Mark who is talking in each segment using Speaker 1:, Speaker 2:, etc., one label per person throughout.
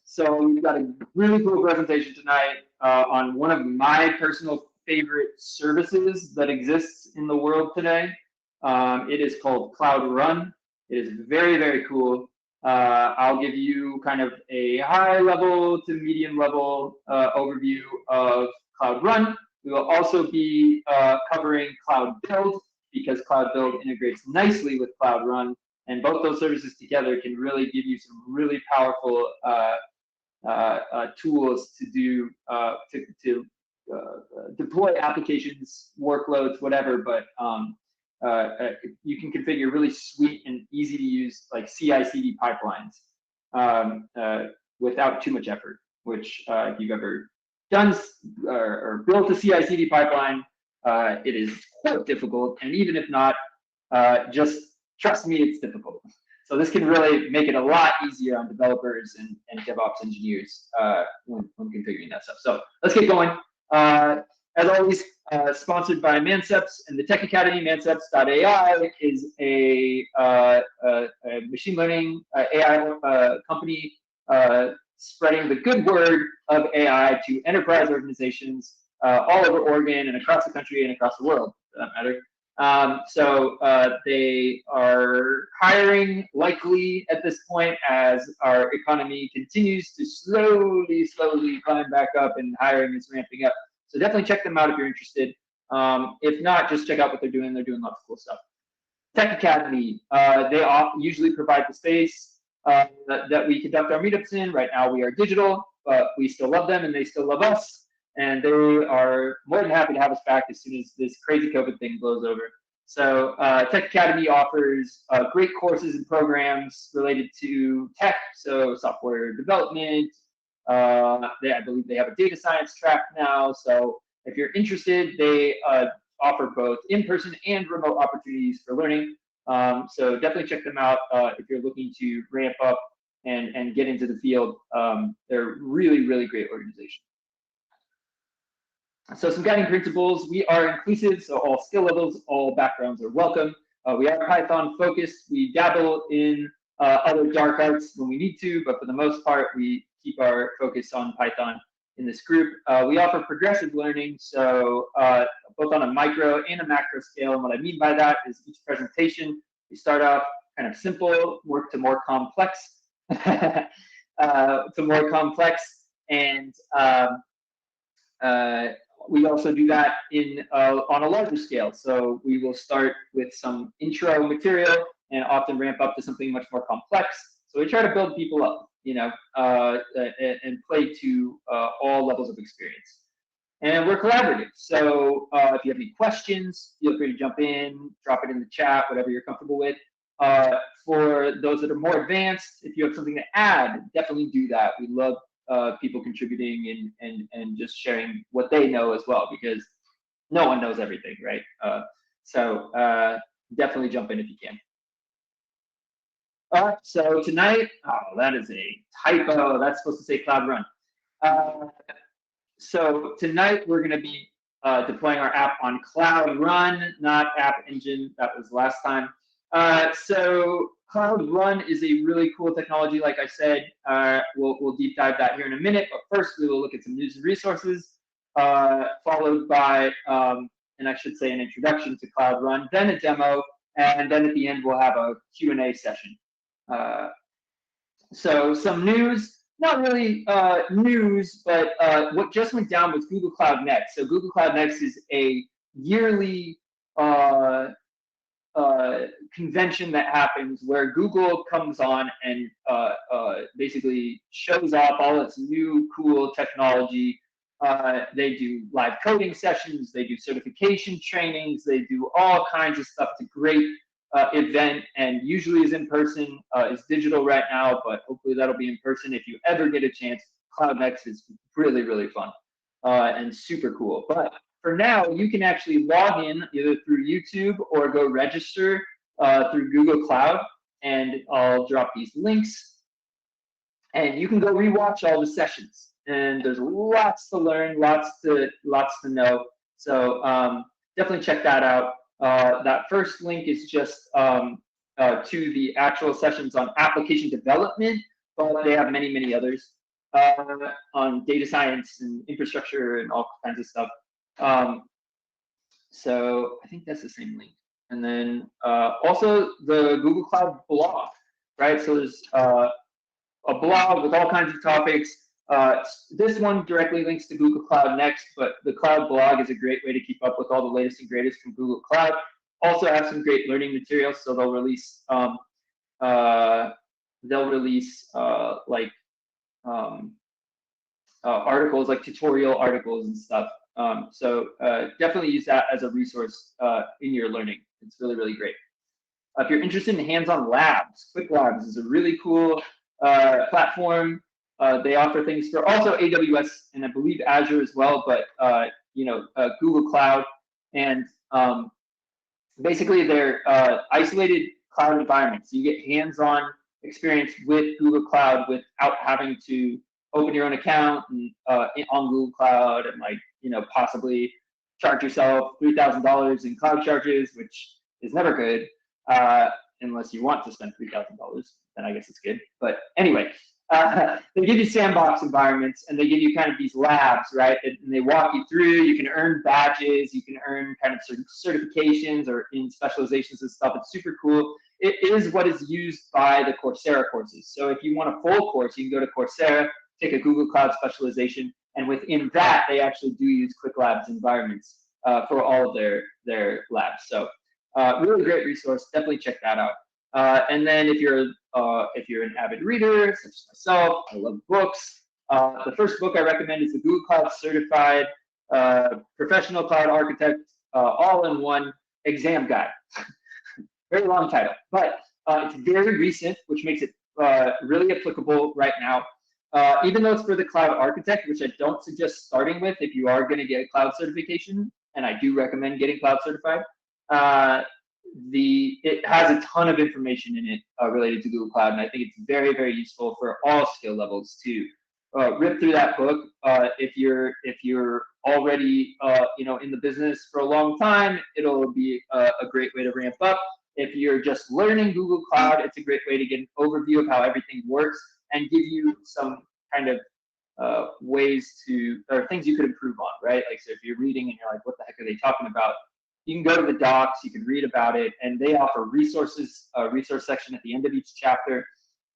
Speaker 1: So we've got a really cool presentation tonight on one of my personal favorite services that exists in the world today. It is called Cloud Run. It is very, very cool. I'll give you kind of a high level to medium level overview of Cloud Run. We will also be covering Cloud Build because Cloud Build integrates nicely with Cloud Run. And both those services together can really give you some really powerful tools to do to deploy applications, workloads, whatever. But you can configure really sweet and easy to use like CI/CD pipelines without too much effort. Which if you've ever done or built a CI/CD pipeline, it is quite difficult. And even if not, just trust me, it's difficult. So this can really make it a lot easier on developers and DevOps engineers when configuring that stuff. So let's get going. As always, sponsored by Manceps and the Tech Academy. Manceps.ai is a machine learning AI company spreading the good word of AI to enterprise organizations all over Oregon and across the country and across the world, for that matter. So they are hiring likely at this point as our economy continues to slowly climb back up and hiring is ramping up. So definitely check them out if you're interested. If not, just check out what they're doing. They're doing lots of cool stuff. Tech Academy, they usually provide the space that we conduct our meetups in. Right now we are digital, but we still love them and they still love us. And they are more than happy to have us back as soon as this crazy COVID thing blows over. So Tech Academy offers great courses and programs related to tech, so software development. I believe they have a data science track now. So if you're interested, they offer both in-person and remote opportunities for learning. So definitely check them out if you're looking to ramp up and get into the field. They're really, really great organization. So some guiding principles: we are inclusive, so all skill levels, all backgrounds are welcome. We are Python focused. We dabble in other dark arts when we need to, but for the most part, we keep our focus on Python in this group. We offer progressive learning, so both on a micro and a macro scale. And what I mean by that is each presentation, we start off kind of simple, work to more complex, and we also do that on a larger scale. So we will start with some intro material and often ramp up to something much more complex. So we try to build people up, and play to all levels of experience. And we're collaborative. So if you have any questions, feel free to jump in, drop it in the chat, whatever you're comfortable with. For those that are more advanced, if you have something to add, definitely do that. We love people contributing and just sharing what they know as well, because no one knows everything, right? So definitely jump in if you can. All right, so tonight, oh, that is a typo. That's supposed to say Cloud Run. So tonight we're going to be deploying our app on Cloud Run, not App Engine. That was last time. So Cloud Run is a really cool technology. Like I said, we'll deep dive that here in a minute. But first, we will look at some news and resources, followed by, and I should say, an introduction to Cloud Run, then a demo, and then at the end we'll have a Q&A session. So some news, not really news, but what just went down was Google Cloud Next. So Google Cloud Next is a yearly convention that happens where Google comes on and basically shows off all its new cool technology. They do live coding sessions, they do certification trainings, they do all kinds of stuff. It's a great event, and usually is in person. It's digital right now, but hopefully that'll be in person. If you ever get a chance, Cloud Next is really, really fun and super cool. But for now, you can actually log in either through YouTube or go register through Google Cloud, and I'll drop these links. And you can go rewatch all the sessions. And there's lots to learn, lots to know. So definitely check that out. That first link is just to the actual sessions on application development. but they have many, many others on data science and infrastructure and all kinds of stuff. So I think that's the same link. And then also the Google Cloud blog, right? So there's a blog with all kinds of topics. This one directly links to Google Cloud Next, but the Cloud blog is a great way to keep up with all the latest and greatest from Google Cloud. Also have some great learning materials, so they'll release articles like tutorial articles and stuff. So definitely use that as a resource in your learning. It's really, really great. If you're interested in hands-on labs, Quick Labs is a really cool platform. They offer things for also AWS and I believe Azure as well, but Google Cloud. And basically they're isolated cloud environments. You get hands-on experience with Google Cloud without having to open your own account and, on Google Cloud and possibly charge yourself $3,000 in cloud charges, which is never good unless you want to spend $3,000. Then I guess it's good. But anyway, they give you sandbox environments and they give you kind of these labs, right? And they walk you through. You can earn badges, you can earn kind of certifications or in specializations and stuff. It's super cool. It is what is used by the Coursera courses. So if you want a full course, you can go to Coursera, take a Google Cloud specialization, and within that, they actually do use Quick Labs environments for all of their labs. So really great resource. Definitely check that out. And then if you're an avid reader, such as myself, I love books. The first book I recommend is the Google Cloud Certified Professional Cloud Architect All-in-One Exam Guide. Very long title, but it's very recent, which makes it really applicable right now. Even though it's for the cloud architect, which I don't suggest starting with if you are going to get a cloud certification, and I do recommend getting cloud certified, it has a ton of information in it related to Google Cloud, and I think it's very, very useful for all skill levels to rip through that book. If you're already in the business for a long time, it'll be a great way to ramp up. If you're just learning Google Cloud, it's a great way to get an overview of how everything works and give you some kind of ways or things you could improve on, right? Like, so if you're reading and you're like, what the heck are they talking about? You can go to the docs, you can read about it, and they offer resources, a resource section at the end of each chapter.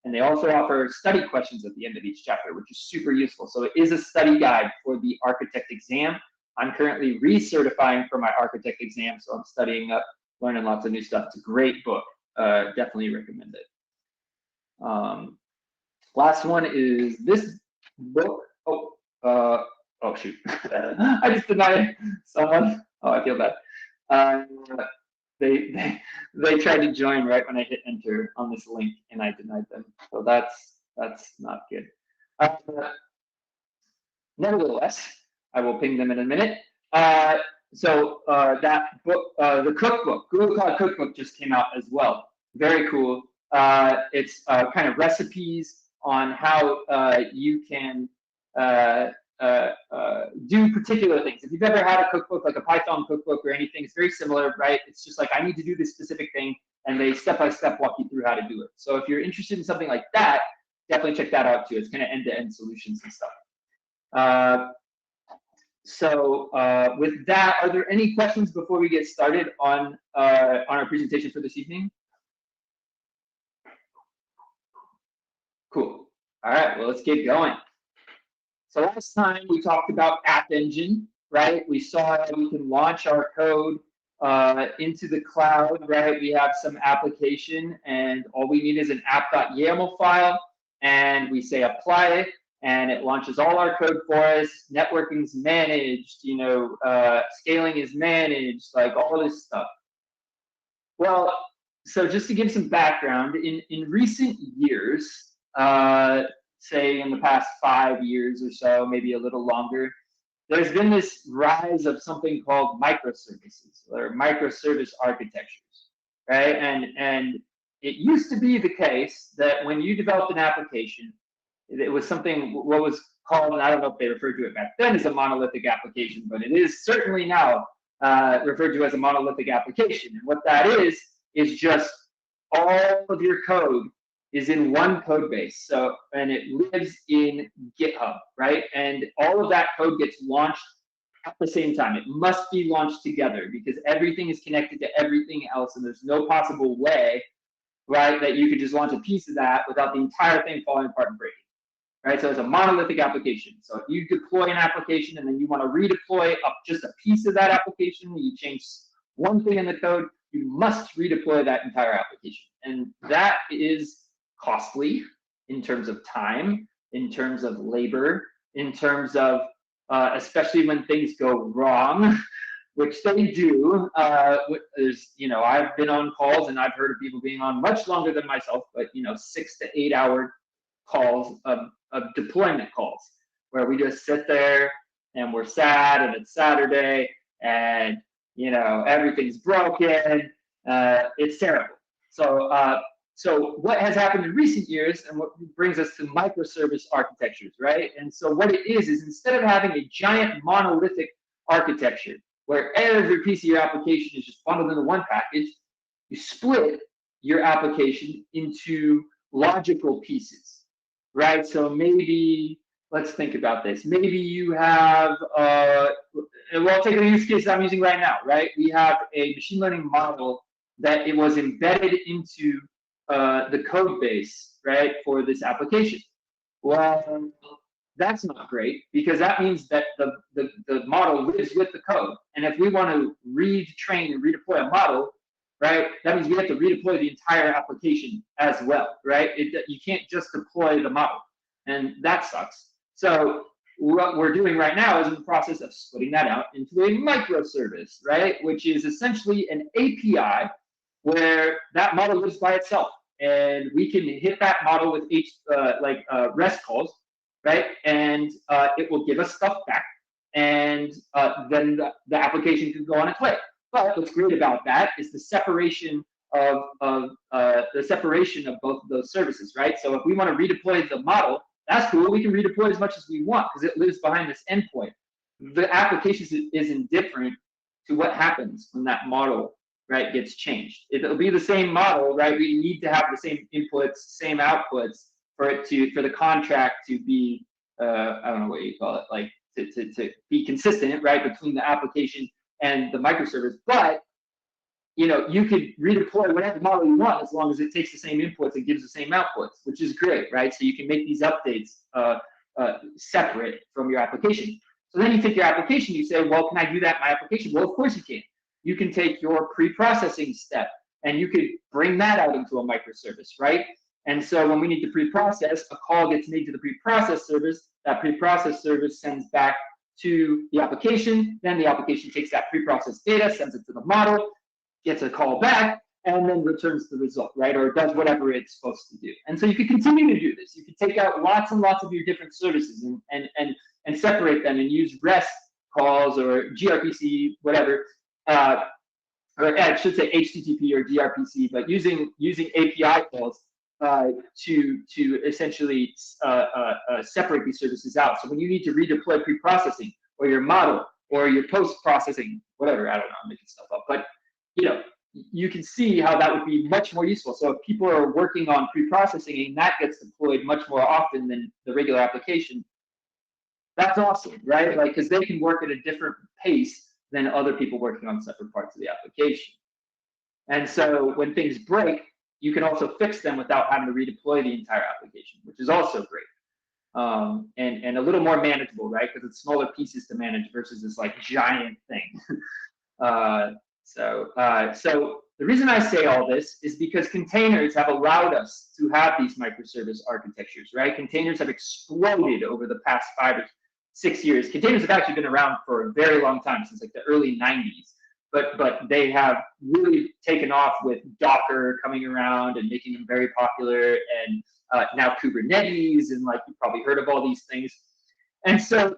Speaker 1: And they also offer study questions at the end of each chapter, which is super useful. So it is a study guide for the architect exam. I'm currently recertifying for my architect exam, so I'm studying up, learning lots of new stuff. It's a great book. Definitely recommend it. Last one is this book. Oh shoot. I just denied someone. Oh, I feel bad. They tried to join right when I hit enter on this link and I denied them. So that's not good. Nevertheless, I will ping them in a minute. So that book, the cookbook, Google Cloud Cookbook just came out as well. Very cool. It's kind of recipes on how you can do particular things. If you've ever had a cookbook, like a Python cookbook or anything, it's very similar, right? It's just like, I need to do this specific thing, and they step-by-step walk you through how to do it. So if you're interested in something like that, definitely check that out too. It's kind of end-to-end solutions and stuff. With that, are there any questions before we get started on our presentation for this evening? Cool. All right, well, let's get going. So last time we talked about App Engine, right? We saw that we can launch our code into the cloud, right? We have some application, and all we need is an app.yaml file, and we say apply it, and it launches all our code for us. Networking's managed, scaling is managed, like all this stuff. Well, so just to give some background, in recent years, say in the past 5 years or so, maybe a little longer, there's been this rise of something called microservices or microservice architectures, right? And it used to be the case that when you developed an application, it was something, what was called, and I don't know if they referred to it back then as a monolithic application, but it is certainly now referred to as a monolithic application. And what that is just all of your code is in one code base. So, and it lives in GitHub, right? And all of that code gets launched at the same time. It must be launched together because everything is connected to everything else, and there's no possible way, right, that you could just launch a piece of that without the entire thing falling apart and breaking. Right, so it's a monolithic application. So if you deploy an application and then you want to redeploy up just a piece of that application, you change one thing in the code, you must redeploy that entire application. And that is costly in terms of time, in terms of labor, in terms of, especially when things go wrong, which they do. There's, I've been on calls and I've heard of people being on much longer than myself, but 6 to 8 hour calls of deployment calls where we just sit there and we're sad and it's Saturday and everything's broken. It's terrible. So what has happened in recent years, and what brings us to microservice architectures, right? And so what it is instead of having a giant monolithic architecture where every piece of your application is just bundled into one package, you split your application into logical pieces. Right, so maybe let's think about this. Maybe you have, well, I'll take the use case I'm using right now, right? We have a machine learning model that it was embedded into the code base, right, for this application. Well, that's not great because that means that the model lives with the code. And if we want to retrain and redeploy a model, right, that means we have to redeploy the entire application as well, right? You can't just deploy the model, and that sucks. So what we're doing right now is in the process of splitting that out into a microservice, right, which is essentially an API where that model lives by itself, and we can hit that model with REST calls, right, and it will give us stuff back, and then the application can go on its way. But what's great about that is the separation of both of those services, right? So if we want to redeploy the model, that's cool. We can redeploy as much as we want because it lives behind this endpoint. The application is indifferent to what happens when that model, right, gets changed. It'll be the same model, right? We need to have the same inputs, same outputs for the contract to be, I don't know what you call it, like to be consistent, right, between the application and the microservice. But you could redeploy whatever model you want as long as it takes the same inputs and gives the same outputs, which is great, right? So you can make these updates separate from your application. So then you take your application, you say, well, can I do that in my application? Well, of course you can. You can take your pre-processing step and you could bring that out into a microservice, right? And so when we need to pre-process, a call gets made to the pre-process service. That pre-process service sends back to the application, then the application takes that pre-processed data, sends it to the model, gets a call back, and then returns the result, right? Or does whatever it's supposed to do. And so you could continue to do this. You could take out lots and lots of your different services and separate them and use REST calls or gRPC, whatever, or I should say HTTP or gRPC, but using API calls to essentially separate these services out. So when you need to redeploy pre-processing or your model or your post-processing, whatever, I don't know, I'm making stuff up, but you can see how that would be much more useful. So if people are working on pre-processing and that gets deployed much more often than the regular application, that's awesome, right? Like, because they can work at a different pace than other people working on separate parts of the application. And so when things break, you can also fix them without having to redeploy the entire application, which is also great. And a little more manageable, right? Because it's smaller pieces to manage versus this like giant thing. So the reason I say all this is because containers have allowed us to have these microservice architectures, right? Containers have exploded over the past 5 or 6 years. Containers have actually been around for a very long time, since like the early 90s. But they have really taken off with Docker coming around and making them very popular, and now Kubernetes, and like you've probably heard of all these things. And so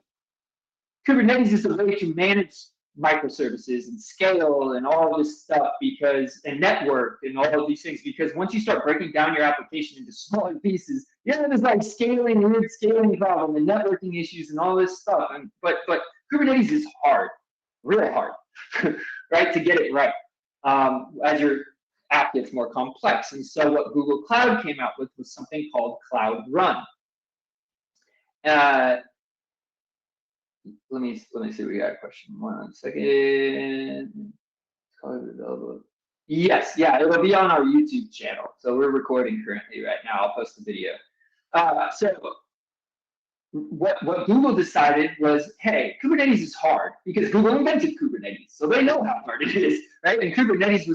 Speaker 1: Kubernetes is a way to manage microservices and scale and all this stuff, and network and all of these things, because once you start breaking down your application into smaller pieces, there's like weird scaling problem and networking issues and all this stuff. But Kubernetes is hard, really hard, right, to get it right. As you're app gets more complex. And so what Google Cloud came out with was something called Cloud Run. Let me see. We got a question. 1 second. Yes, yeah, it'll be on our YouTube channel. So we're recording currently right now. I'll post the video. So what Google decided was, hey, Kubernetes is hard because Google invented Kubernetes, so they know how hard it is, right? And Kubernetes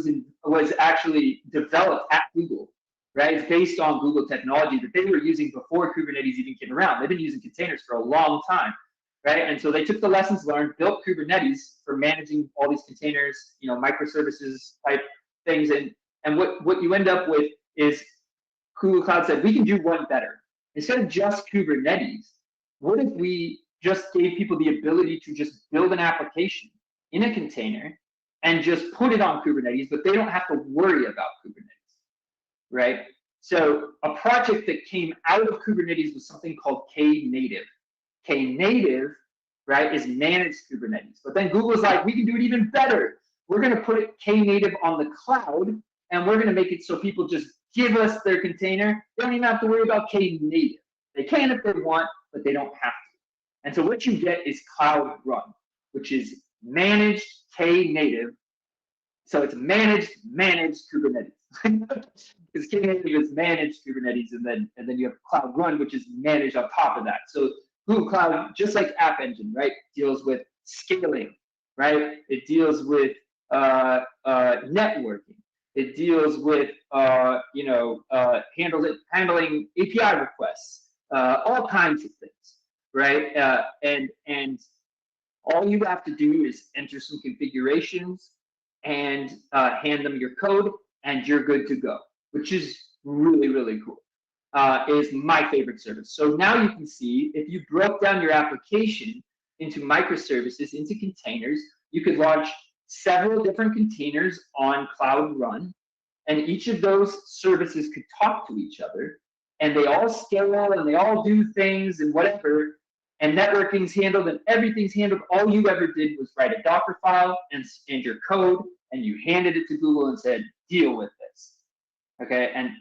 Speaker 1: was actually developed at Google, right? It's based on Google technology that they were using before Kubernetes even came around. They've been using containers for a long time, right? And so they took the lessons learned, built Kubernetes for managing all these containers, you know, microservices type things, and what you end up with is Google Cloud said we can do one better. Instead of just Kubernetes, what if we just gave people the ability to just build an application in a container and just put it on Kubernetes, but they don't have to worry about Kubernetes, right? So a project that came out of Kubernetes was something called Knative. Knative, right, is managed Kubernetes. But then Google's like, we can do it even better. We're going to put Knative on the cloud, and we're going to make it so people just give us their container. They don't even have to worry about Knative. They can if they want, but they don't have to. And so what you get is Cloud Run, which is managed Knative. So it's managed Kubernetes. Because Knative is managed Kubernetes, and then you have Cloud Run, which is managed on top of that. So Google Cloud, just like App Engine, right, deals with scaling, right? It deals with networking. It deals with handling API requests, all kinds of things, right? And all you have to do is enter some configurations and hand them your code, and you're good to go, which is really, really cool. Is my favorite service. So now you can see if you broke down your application into microservices, into containers, you could launch several different containers on Cloud Run, and each of those services could talk to each other, and they all scale and they all do things and whatever, and networking's handled and everything's handled. All you ever did was write a Docker file and your code, and you handed it to Google and said, deal with this. Okay, and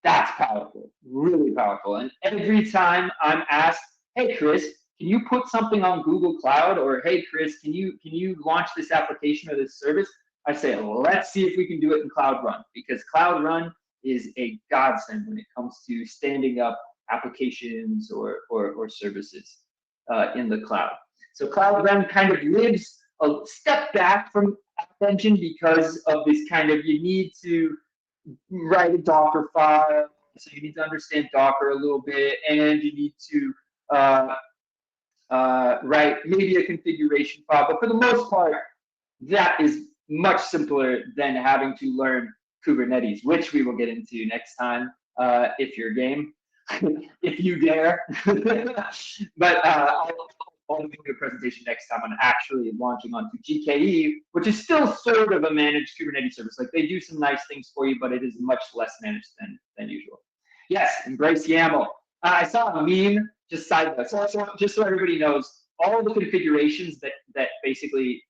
Speaker 1: that's powerful, really powerful. And every time I'm asked, hey, Chris, can you put something on Google Cloud? Or, hey, Chris, can you launch this application or this service? I say, let's see if we can do it in Cloud Run, because Cloud Run is a godsend when it comes to standing up applications or services in the cloud. So Cloud Run kind of lives a step back from App Engine because of this kind of, you need to write a Docker file, so you need to understand Docker a little bit, and you need to write maybe a configuration file. But for the most part, that is much simpler than having to learn Kubernetes, which we will get into next time if you're game, if you dare. But I'll do a presentation next time on actually launching onto GKE, which is still sort of a managed Kubernetes service. Like, they do some nice things for you, but it is much less managed than usual. Yes, embrace YAML. I saw a meme, just side note, just so everybody knows, all the configurations that basically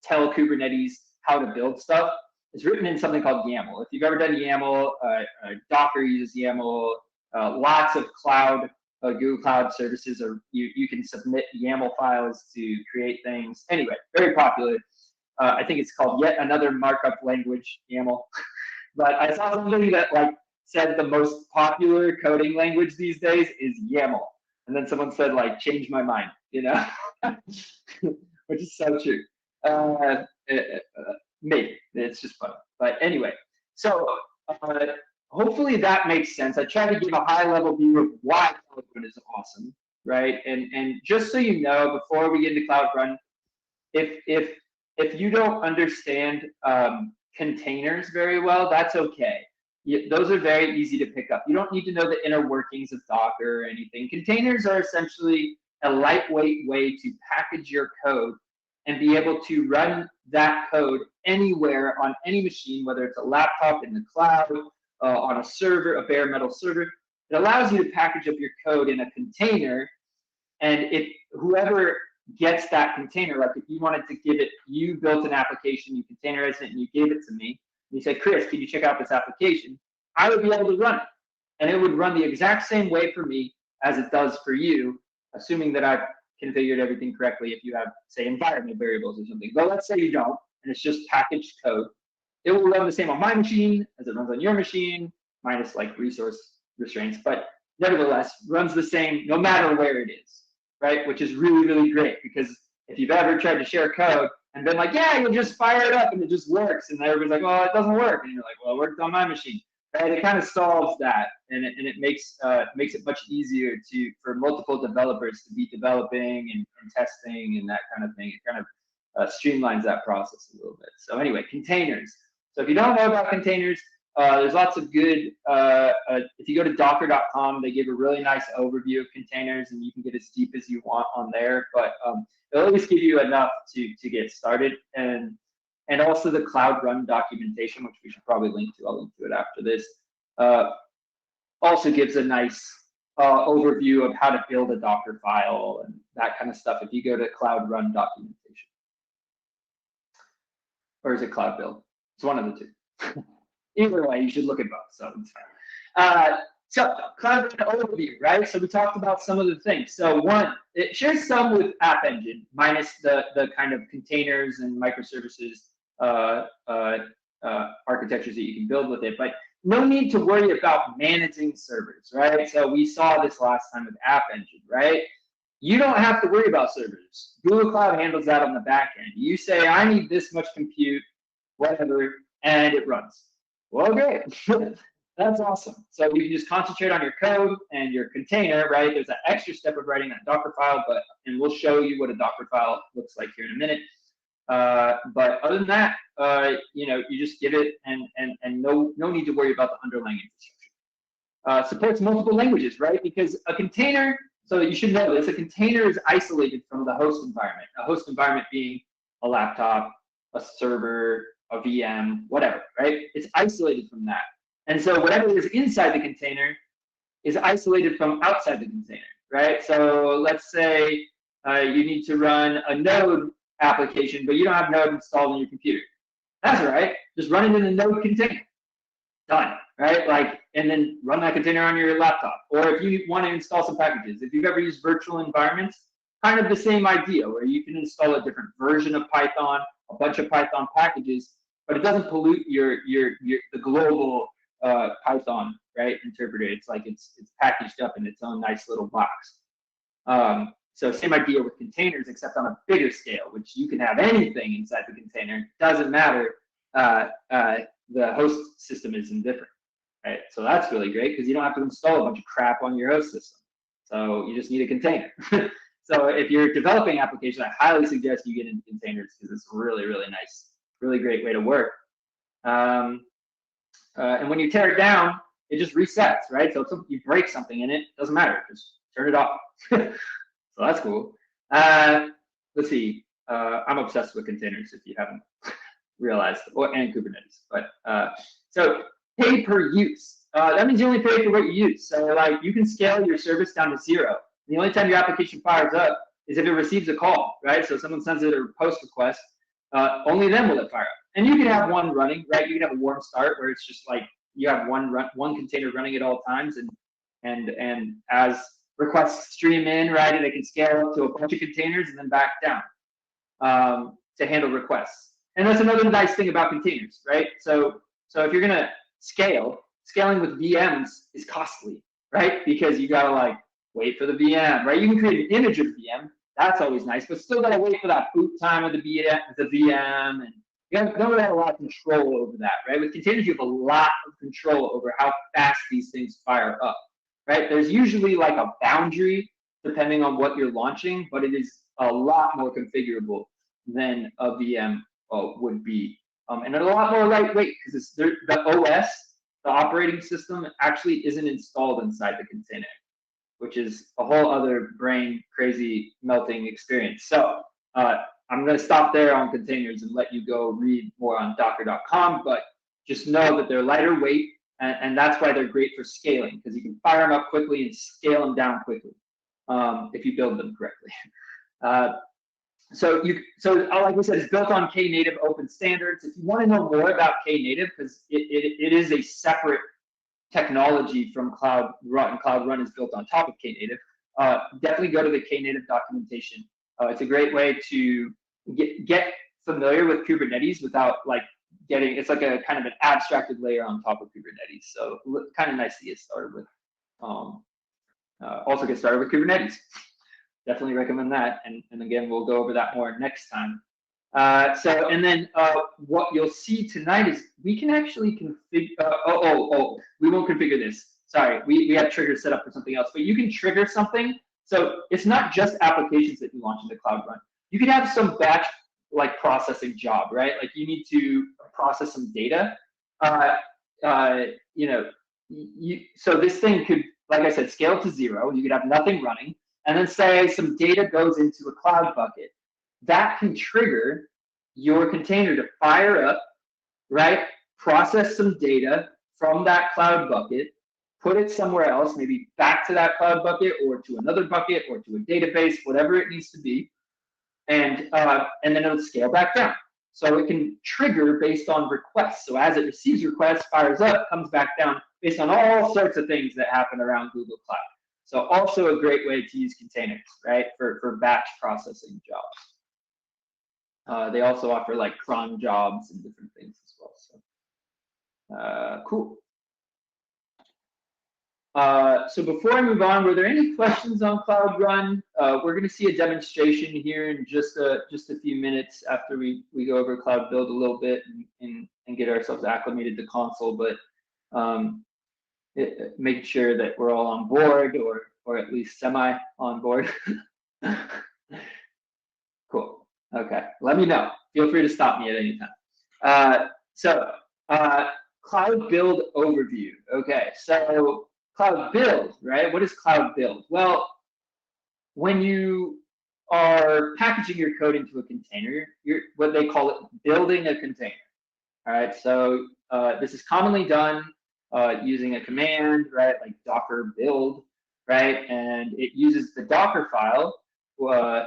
Speaker 1: tell Kubernetes how to build stuff is written in something called YAML. If you've ever done YAML, Docker uses YAML. Lots of Google Cloud services, or you can submit YAML files to create things. Anyway, very popular. I think it's called yet another markup language, YAML. But I saw somebody that said the most popular coding language these days is YAML, and then someone said change my mind, which is so true. Maybe it's just fun, but anyway. So hopefully that makes sense. I try to give a high-level view of why Cloud Run is awesome, right? And just so you know, before we get into Cloud Run, if you don't understand containers very well, that's okay. Those are very easy to pick up. You don't need to know the inner workings of Docker or anything. Containers are essentially a lightweight way to package your code and be able to run that code anywhere on any machine, whether it's a laptop, in the cloud, on a server, a bare metal server. It allows you to package up your code in a container, and if whoever gets that container, like if you wanted to give it, you built an application, you containerized it, and you gave it to me, you say, Chris, can you check out this application? I would be able to run it. And it would run the exact same way for me as it does for you, assuming that I've configured everything correctly if you have, say, environment variables or something. But let's say you don't, and it's just packaged code. It will run the same on my machine as it runs on your machine, minus like resource restraints, but nevertheless runs the same no matter where it is, right? Which is really, really great, because if you've ever tried to share code and been like, yeah, you'll just fire it up and it just works, and everybody's like, well, it doesn't work, and you're like, well, it worked on my machine. Right? It kind of solves that, and it makes it much easier for multiple developers to be developing and testing and that kind of thing. It kind of streamlines that process a little bit. So anyway, containers. So if you don't know about containers, there's lots of good. If you go to docker.com, they give a really nice overview of containers, and you can get as deep as you want on there. But they'll at least give you enough to get started. And also the Cloud Run documentation, which we should probably link to. I'll link to it after this. Also gives a nice overview of how to build a Docker file and that kind of stuff if you go to Cloud Run documentation. Or is it Cloud Build? It's one of the two. Either way, you should look at both, so it's fine. So Cloud Run overview, right? So we talked about some of the things. So one, it shares some with App Engine, minus the kind of containers and microservices architectures that you can build with it, but no need to worry about managing servers, right? So we saw this last time with App Engine, right? You don't have to worry about servers. Google Cloud handles that on the back end. You say, I need this much compute, whatever, and it runs. Well, great. That's awesome. So you can just concentrate on your code and your container, right? There's that extra step of writing that Docker file, and we'll show you what a Docker file looks like here in a minute. But other than that, you just give it and no need to worry about the underlying infrastructure. Supports multiple languages, right? Because a container, so you should know this, a container is isolated from the host environment. A host environment being a laptop, a server, a VM, whatever, right? It's isolated from that. And so whatever is inside the container is isolated from outside the container, right? So let's say you need to run a Node application, but you don't have Node installed on your computer. That's all right. Just run it in a Node container. Done, right? Like, and then run that container on your laptop. Or if you want to install some packages, if you've ever used virtual environments, kind of the same idea, where you can install a different version of Python, a bunch of Python packages, but it doesn't pollute the global Python, right, interpreter. It's like it's packaged up in its own nice little box. So same idea with containers, except on a bigger scale, which you can have anything inside the container. Doesn't matter. The host system is indifferent, right? So that's really great because you don't have to install a bunch of crap on your host system. So you just need a container. So if you're developing applications, I highly suggest you get into containers because it's really, really nice, really great way to work. And when you tear it down, it just resets, right? So if you break something in it, doesn't matter, just turn it off. So that's cool. Let's see, I'm obsessed with containers if you haven't realized, and Kubernetes. But so pay per use. That means you only pay for what you use. So like you can scale your service down to 0. The only time your application fires up is if it receives a call, right? So someone sends it a post request, only then will it fire up. And you can have one running, right? You can have a warm start where it's just like you have one container running at all times, and as requests stream in, right, and it can scale up to a bunch of containers and then back down to handle requests. And that's another nice thing about containers, right? So if you're gonna scaling with VMs is costly, right? Because you gotta like wait for the VM, right? You can create an image of the VM, that's always nice, but still gotta wait for that boot time of the VM, and you don't really have a lot of control over that, right? With containers, you have a lot of control over how fast these things fire up, right? There's usually like a boundary depending on what you're launching, but it is a lot more configurable than a VM would be. And it's a lot more lightweight because the OS, the operating system, actually isn't installed inside the container, which is a whole other brain crazy melting experience. So I'm going to stop there on containers and let you go read more on docker.com, but just know that they're lighter weight, and that's why they're great for scaling, because you can fire them up quickly and scale them down quickly if you build them correctly. like we said, it's built on Knative open standards. If you want to know more about Knative, because it is a separate technology from Cloud Run. Cloud Run is built on top of Knative. Definitely go to the Knative documentation. It's a great way to get familiar with Kubernetes without like getting, it's like a kind of an abstracted layer on top of Kubernetes. So kind of nice to get started with. Also get started with Kubernetes. Definitely recommend that. And again, we'll go over that more next time. And then what you'll see tonight is we can actually configure, we won't configure this. Sorry, we have triggers set up for something else, but you can trigger something. So it's not just applications that you launch into Cloud Run. You can have some batch like processing job, right? Like you need to process some data. So this thing could, like I said, scale to 0. You could have nothing running, and then say some data goes into a cloud bucket. That can trigger your container to fire up, right? Process some data from that cloud bucket, put it somewhere else, maybe back to that cloud bucket or to another bucket or to a database, whatever it needs to be, and then it'll scale back down. So it can trigger based on requests. So as it receives requests, fires up, comes back down based on all sorts of things that happen around Google Cloud. So also a great way to use containers, right, for batch processing jobs. They also offer like cron jobs and different things as well. So cool. So before I move on, were there any questions on Cloud Run? We're going to see a demonstration here in just a few minutes after we go over Cloud Build a little bit and get ourselves acclimated to console, but make sure that we're all on board or at least semi on board. Cool. Okay. Let me know. Feel free to stop me at any time. Cloud Build overview. Okay. So Cloud Build, right? What is Cloud Build? Well, when you are packaging your code into a container, you're what they call it building a container. All right. So this is commonly done using a command, right? Like Docker build, right? And it uses the Docker file.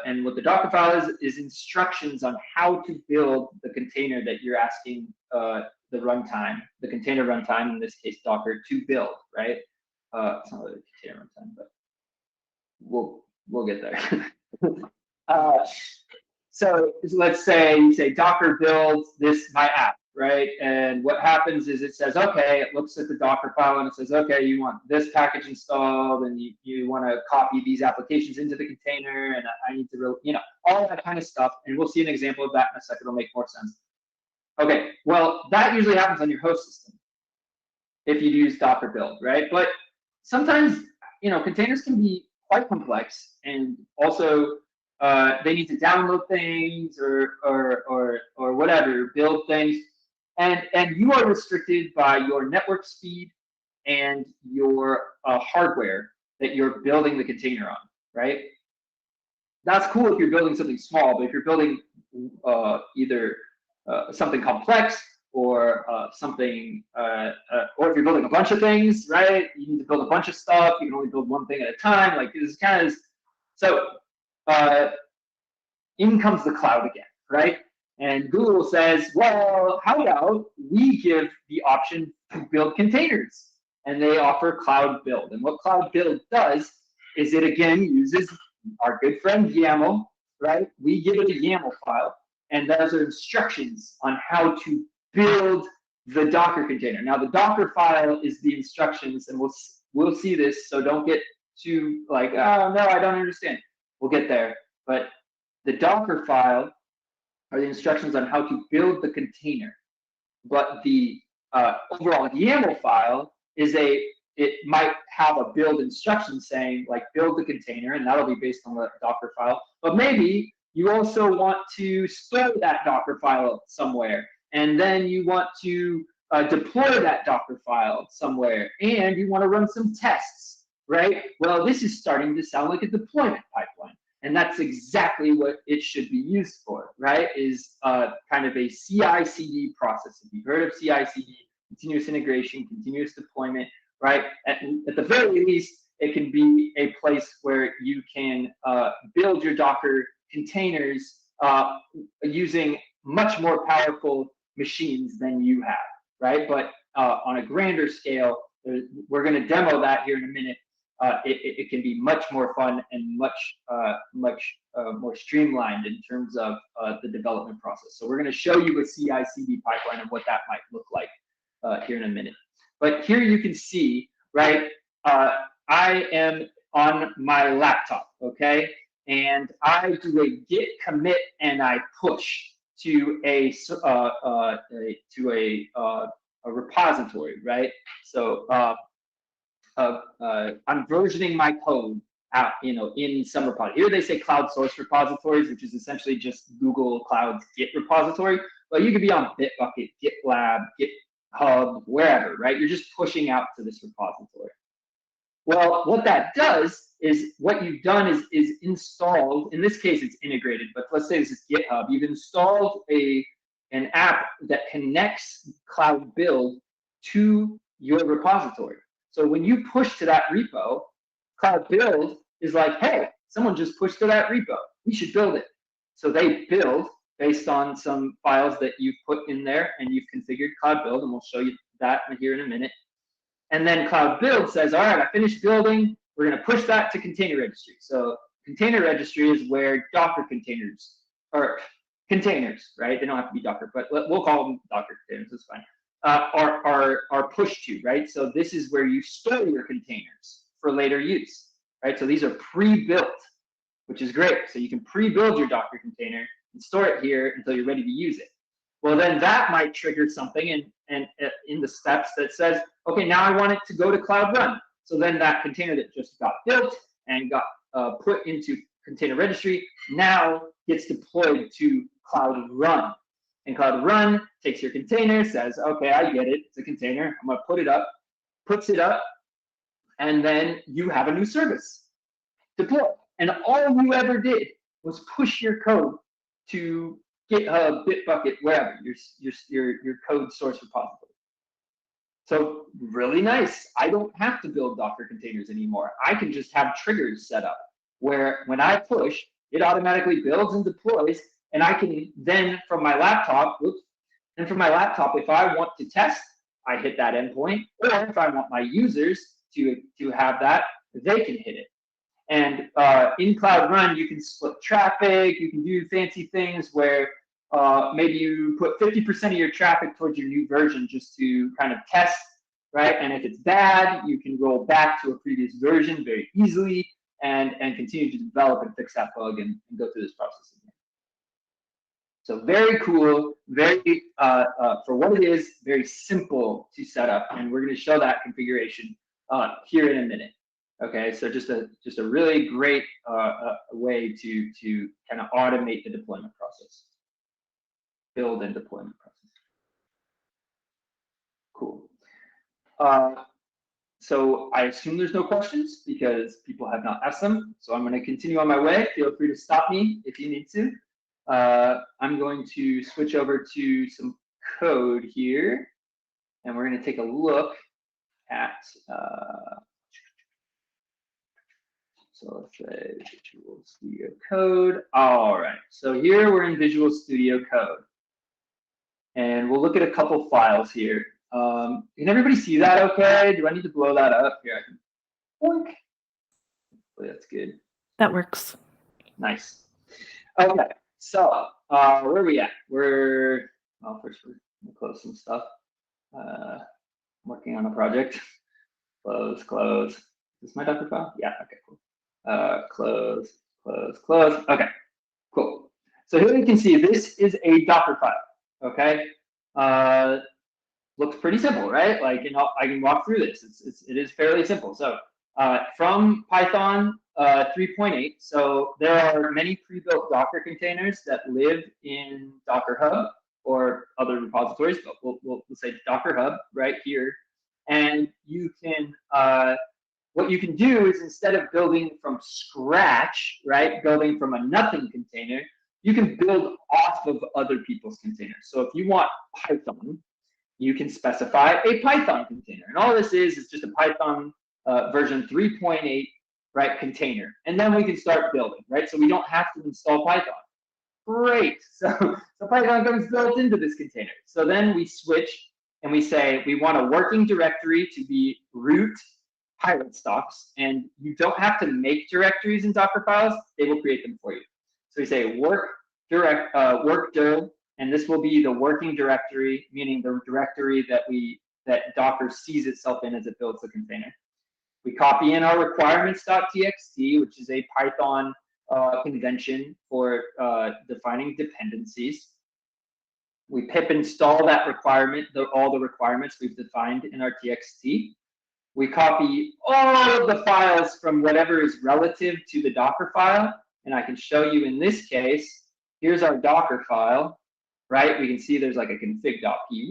Speaker 1: And what the Docker file is instructions on how to build the container that you're asking the runtime, the container runtime, in this case Docker, to build, right? It's not really a container runtime, but we'll get there. So let's say you say Docker build my app, right? And what happens is it says, okay, it looks at the Docker file and it says, okay, you want this package installed and you want to copy these applications into the container and I need to, all that kind of stuff. And we'll see an example of that in a second. It'll make more sense. Okay, well, that usually happens on your host system if you use Docker build, right? But sometimes, containers can be quite complex and also they need to download things or whatever, build things. And you are restricted by your network speed and your hardware that you're building the container on, right? That's cool if you're building something small, but if you're building either something complex or something, or if you're building a bunch of things, right? You need to build a bunch of stuff. You can only build one thing at a time. Like this is kind of so. In comes the cloud again, right? And Google says, well, how about we give the option to build containers? And they offer Cloud Build. And what Cloud Build does is it again uses our good friend YAML, right? We give it a YAML file, and those are instructions on how to build the Docker container. Now, the Docker file is the instructions, and we'll see this, so don't get too like, oh, no, I don't understand. We'll get there. But the Docker file are the instructions on how to build the container. But the overall YAML file is it might have a build instruction saying like build the container, and that'll be based on the Docker file. But maybe you also want to store that Docker file somewhere, and then you want to deploy that Docker file somewhere, and you want to run some tests, right? Well, this is starting to sound like a deployment pipeline. And that's exactly what it should be used for, right? Is kind of a CI/CD process. If you've heard of CI/CD, continuous integration, continuous deployment, right? At the very least, it can be a place where you can build your Docker containers using much more powerful machines than you have, right? But on a grander scale, we're going to demo that here in a minute. It can be much more fun and much more streamlined in terms of the development process. So we're going to show you a CI/CD pipeline and what that might look like here in a minute. But here you can see, right? I am on my laptop, okay, and I do a git commit and I push to a repository, right? So I'm versioning my code out, in some repository. Here they say cloud source repositories, which is essentially just Google Cloud's Git repository. But you could be on Bitbucket, GitLab, GitHub, wherever, right? You're just pushing out to this repository. Well, what that does is what you've done is installed. In this case, it's integrated, but let's say this is GitHub. You've installed an app that connects Cloud Build to your repository. So when you push to that repo, Cloud Build is like, hey, someone just pushed to that repo. We should build it. So they build based on some files that you've put in there and you've configured Cloud Build, and we'll show you that here in a minute. And then Cloud Build says, all right, I finished building. We're going to push that to Container Registry. So Container Registry is where Docker containers, or containers, right? They don't have to be Docker, but we'll call them Docker containers. That's fine. Are pushed to, right? So this is where you store your containers for later use, right? So these are pre-built, which is great. So you can pre-build your Docker container and store it here until you're ready to use it. Well, then that might trigger something in the steps that says, okay, now I want it to go to Cloud Run. So then that container that just got built and got put into Container Registry now gets deployed to Cloud Run. And Cloud Run takes your container, says, okay, I get it, it's a container, I'm gonna put it up, puts it up, and then you have a new service deployed. And all you ever did was push your code to GitHub, Bitbucket, wherever, your code source repository. So really nice. I don't have to build Docker containers anymore. I can just have triggers set up where when I push, it automatically builds and deploys, and I can then from my laptop, if I want to test, I hit that endpoint, or if I want my users to have that, they can hit it. And in Cloud Run, you can split traffic, you can do fancy things where maybe you put 50% of your traffic towards your new version just to kind of test, right? And if it's bad, you can roll back to a previous version very easily and continue to develop and fix that bug and go through this process again. So very cool, very, for what it is, very simple to set up. And we're gonna show that configuration here in a minute. Okay, so just a really great way to kind of automate the deployment process. Build and deployment process. Cool. So I assume there's no questions because people have not asked them. So I'm going to continue on my way. Feel free to stop me if you need to. I'm going to switch over to some code here, and we're going to take a look at. So let's say Visual Studio Code. All right. So here we're in Visual Studio Code. And we'll look at a couple files here. Can everybody see that okay? Do I need to blow that up? Here, I can boink. Hopefully that's good.
Speaker 2: That works.
Speaker 1: Nice. Okay, so where are we at? Well, first we're gonna close some stuff. I'm working on a project. Close. Is this my Docker file? Yeah, okay, cool. Close. Okay, cool. So here you can see this is a Docker file. Okay, looks pretty simple, right? Like, I can walk through this. It is fairly simple. So from Python 3.8, so there are many pre-built Docker containers that live in Docker Hub or other repositories, but we'll say Docker Hub right here. And you can, what you can do is instead of building from scratch, right, building from a nothing container, you can build off of other people's containers. So if you want Python, you can specify a Python container. And all this is just a Python version 3.8, right, container. And then we can start building, right? So we don't have to install Python. Great. So Python comes built into this container. So then we switch and we say we want a working directory to be root pilot stocks, and you don't have to make directories in Docker files; they will create them for you. So we say work dir, and this will be the working directory, meaning the directory that Docker sees itself in as it builds the container. We copy in our requirements.txt, which is a Python convention for defining dependencies. We pip install that requirement, all the requirements we've defined in our txt. We copy all of the files from whatever is relative to the Docker file. And I can show you in this case, here's our Docker file, right? We can see there's like a config.py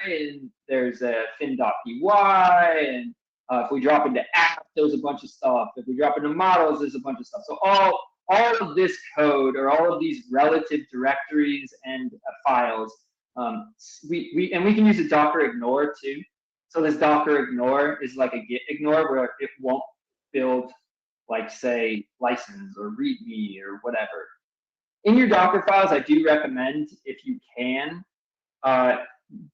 Speaker 1: and there's a fin.py. And if we drop into app, there's a bunch of stuff. If we drop into models, there's a bunch of stuff. So all of this code or all of these relative directories and files, we can use a Docker ignore too. So this Docker ignore is like a git ignore where it won't build, like, say, license or readme or whatever. In your Docker files, I do recommend, if you can,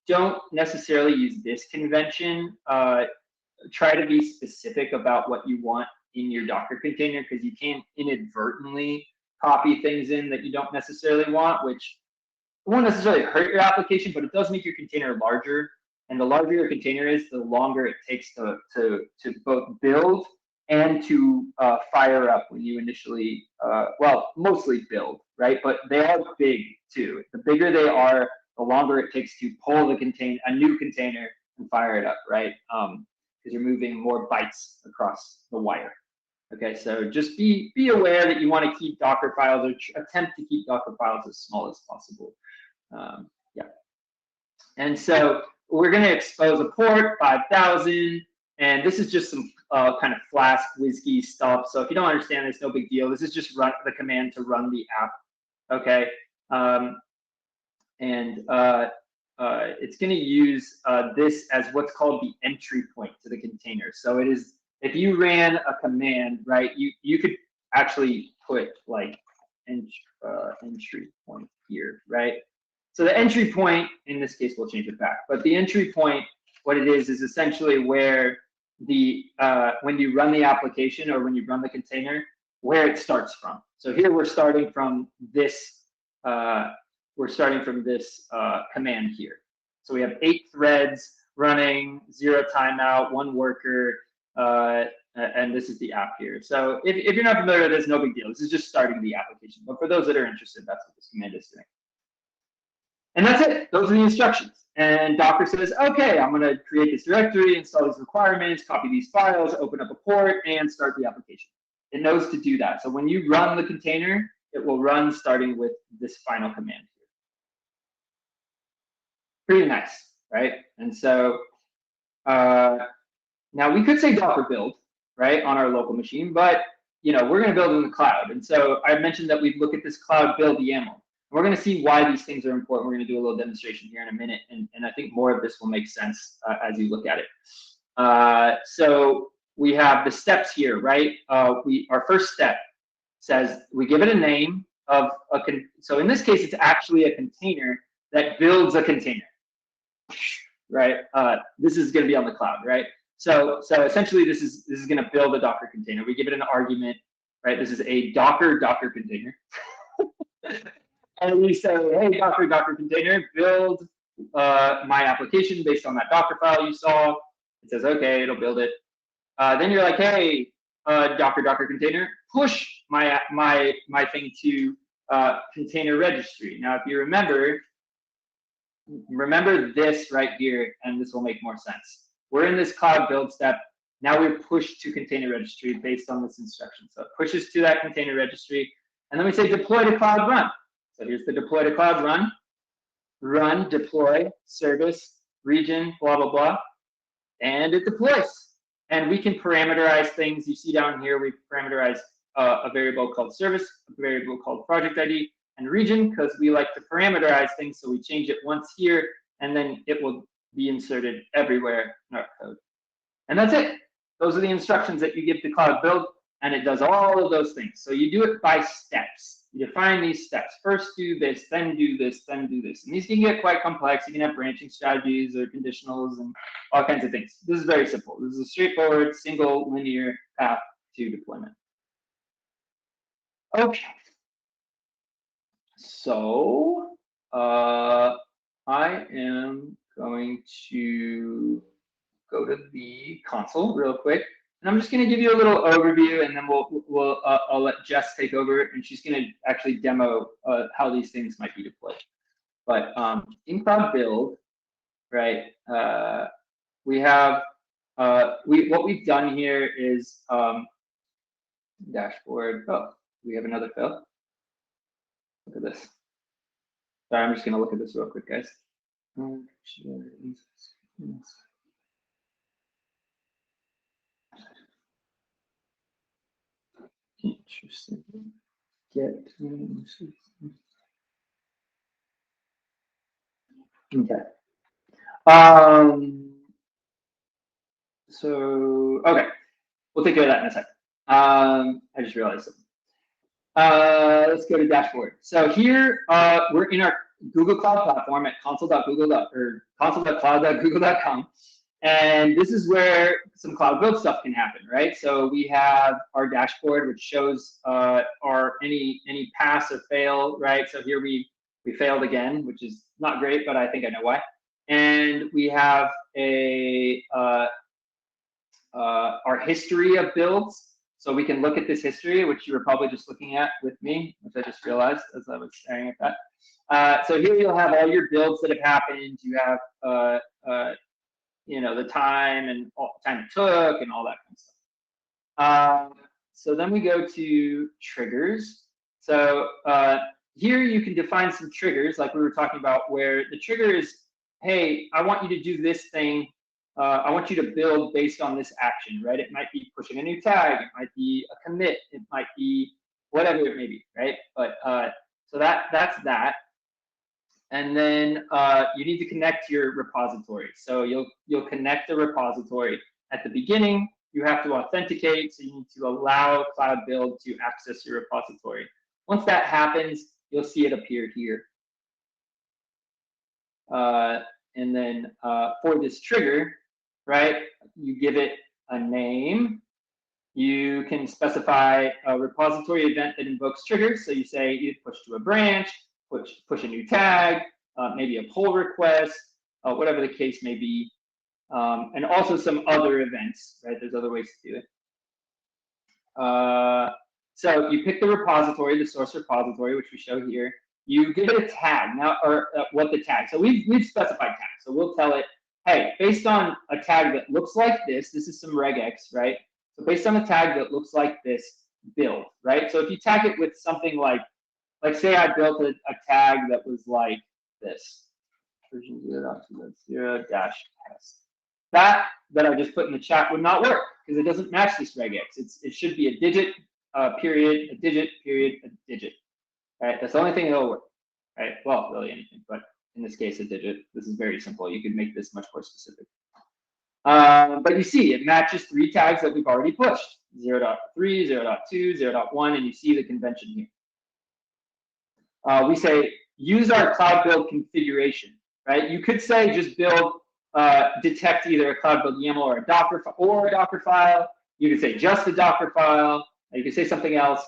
Speaker 1: don't necessarily use this convention. Try to be specific about what you want in your Docker container, because you can inadvertently copy things in that you don't necessarily want, which won't necessarily hurt your application, but it does make your container larger. And the larger your container is, the longer it takes to both build and to fire up when you initially, well, mostly build, right? But they are big too. The bigger they are, the longer it takes to pull a new container and fire it up, right? Because you're moving more bytes across the wire. Okay, so just be aware that you want to keep Docker files, or attempt to keep Docker files as small as possible. Yeah. And so we're going to expose a port 5000, and this is just some kind of Flask WSGI stuff. So if you don't understand this, no big deal. This is just run the command to run the app. Okay, it's going to use this as what's called the entry point to the container. So it is, if you ran a command, right, you could actually put like entry point here, right? So the entry point, in this case, we'll change it back. But the entry point, what it is essentially where the when you run the application or when you run the container, where it starts from. So here we're starting from this. We're starting from this command here. So we have 8 threads running, 0 timeout, 1 worker, and this is the app here. So if you're not familiar with this, no big deal. This is just starting the application. But for those that are interested, that's what this command is doing. And that's it. Those are the instructions. And Docker says, okay, I'm going to create this directory, install these requirements, copy these files, open up a port, and start the application. It knows to do that. So when you run the container, it will run starting with this final command here. Pretty nice, right? And so now we could say Docker build, right, on our local machine, but we're going to build in the cloud. And so I mentioned that we'd look at this cloud build YAML. We're going to see why these things are important. We're going to do a little demonstration here in a minute, and I think more of this will make sense as you look at it. So we have the steps here, right? Our first step says we give it a name of so in this case, it's actually a container that builds a container, right? This is going to be on the cloud, right? So essentially, this is going to build a Docker container. We give it an argument, right? This is a Docker container. And we say, hey, Docker container, build my application based on that Docker file you saw. It says, okay, it'll build it. Then you're like, hey, Docker container, push my thing to container registry. Now, if you remember this right here, and this will make more sense. We're in this cloud build step. Now we're pushed to container registry based on this instruction. So it pushes to that container registry, and then we say deploy to cloud run. So here's the deploy to cloud run, deploy, service, region, blah, blah, blah, and it deploys. And we can parameterize things. You see down here, we parameterize a variable called service, a variable called project ID, and region, because we like to parameterize things. So we change it once here, and then it will be inserted everywhere in our code. And that's it. Those are the instructions that you give to cloud build, and it does all of those things. So you do it by steps. You define these steps. First do this, then do this, then do this. And these can get quite complex. You can have branching strategies or conditionals and all kinds of things. This is very simple. This is a straightforward, single, linear path to deployment. Okay. So I am going to go to the console real quick. And I'm just going to give you a little overview, and then I'll let Jess take over, and she's going to actually demo how these things might be deployed. But in Cloud Build, right, we have what we've done here is dashboard. Oh, we have another fill. Look at this. Sorry, I'm just going to look at this real quick, guys. Interesting. Okay. So okay, we'll take care of that in a second. I just realized something. Let's go to dashboard. So here we're in our Google Cloud platform at console.cloud.google.com. And this is where some Cloud Build stuff can happen, right? So we have our dashboard, which shows any pass or fail, right? So here we failed again, which is not great, but I think I know why. And we have our history of builds. So we can look at this history, which you were probably just looking at with me, which I just realized as I was staring at that. So here you'll have all your builds that have happened. You have the time and time it took and all that kind of stuff. So then we go to triggers. So here you can define some triggers like we were talking about, where the trigger is, hey, I want you to do this thing. I want you to build based on this action, right? It might be pushing a new tag. It might be a commit. It might be whatever it may be, right? But so that's that. And then you need to connect your repository. So you'll connect the repository at the beginning. You have to authenticate, so you need to allow Cloud Build to access your repository. Once that happens, you'll see it appear here. And then for this trigger, right, you give it a name. You can specify a repository event that invokes triggers. So you say you push to a branch, push a new tag, maybe a pull request, whatever the case may be, and also some other events, right? There's other ways to do it. So you pick the repository, the source repository, which we show here. You give it a tag now, or what the tag. So we've specified tags. So we'll tell it, hey, based on a tag that looks like this is some regex, right? So based on a tag that looks like this, build, right? So if you tag it with something like say I built a tag that was like this, version 0.0-test. That I just put in the chat would not work because it doesn't match this regex. It should be a digit, period, a digit, period, a digit. Right, that's the only thing that'll work. Right, well, really anything, but in this case, a digit. This is very simple. You could make this much more specific. But you see, it matches 3 tags that we've already pushed: 0.3, 0.2, 0.1, and you see the convention here. We say use our Cloud Build configuration. Right, you could say just build, detect either a Cloud Build YAML or a Docker file. You could say just a Docker file. You could say something else.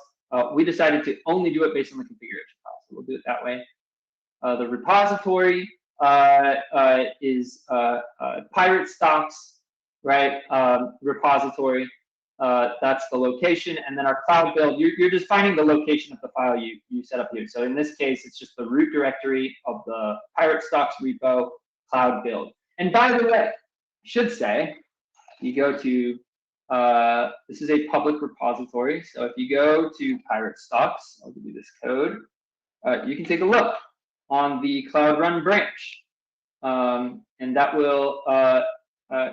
Speaker 1: We decided to only do it based on the configuration file, so we'll do it that way. The repository is pirate stocks, right? Repository, that's the location, and then our Cloud Build, you're just finding the location of the file you set up here. So in this case, it's just the root directory of the pirate stocks repo, Cloud Build. And by the way, I should say, you go to this is a public repository. So if you go to pirate stocks, I'll give you this code. You can take a look on the Cloud Run branch, and that will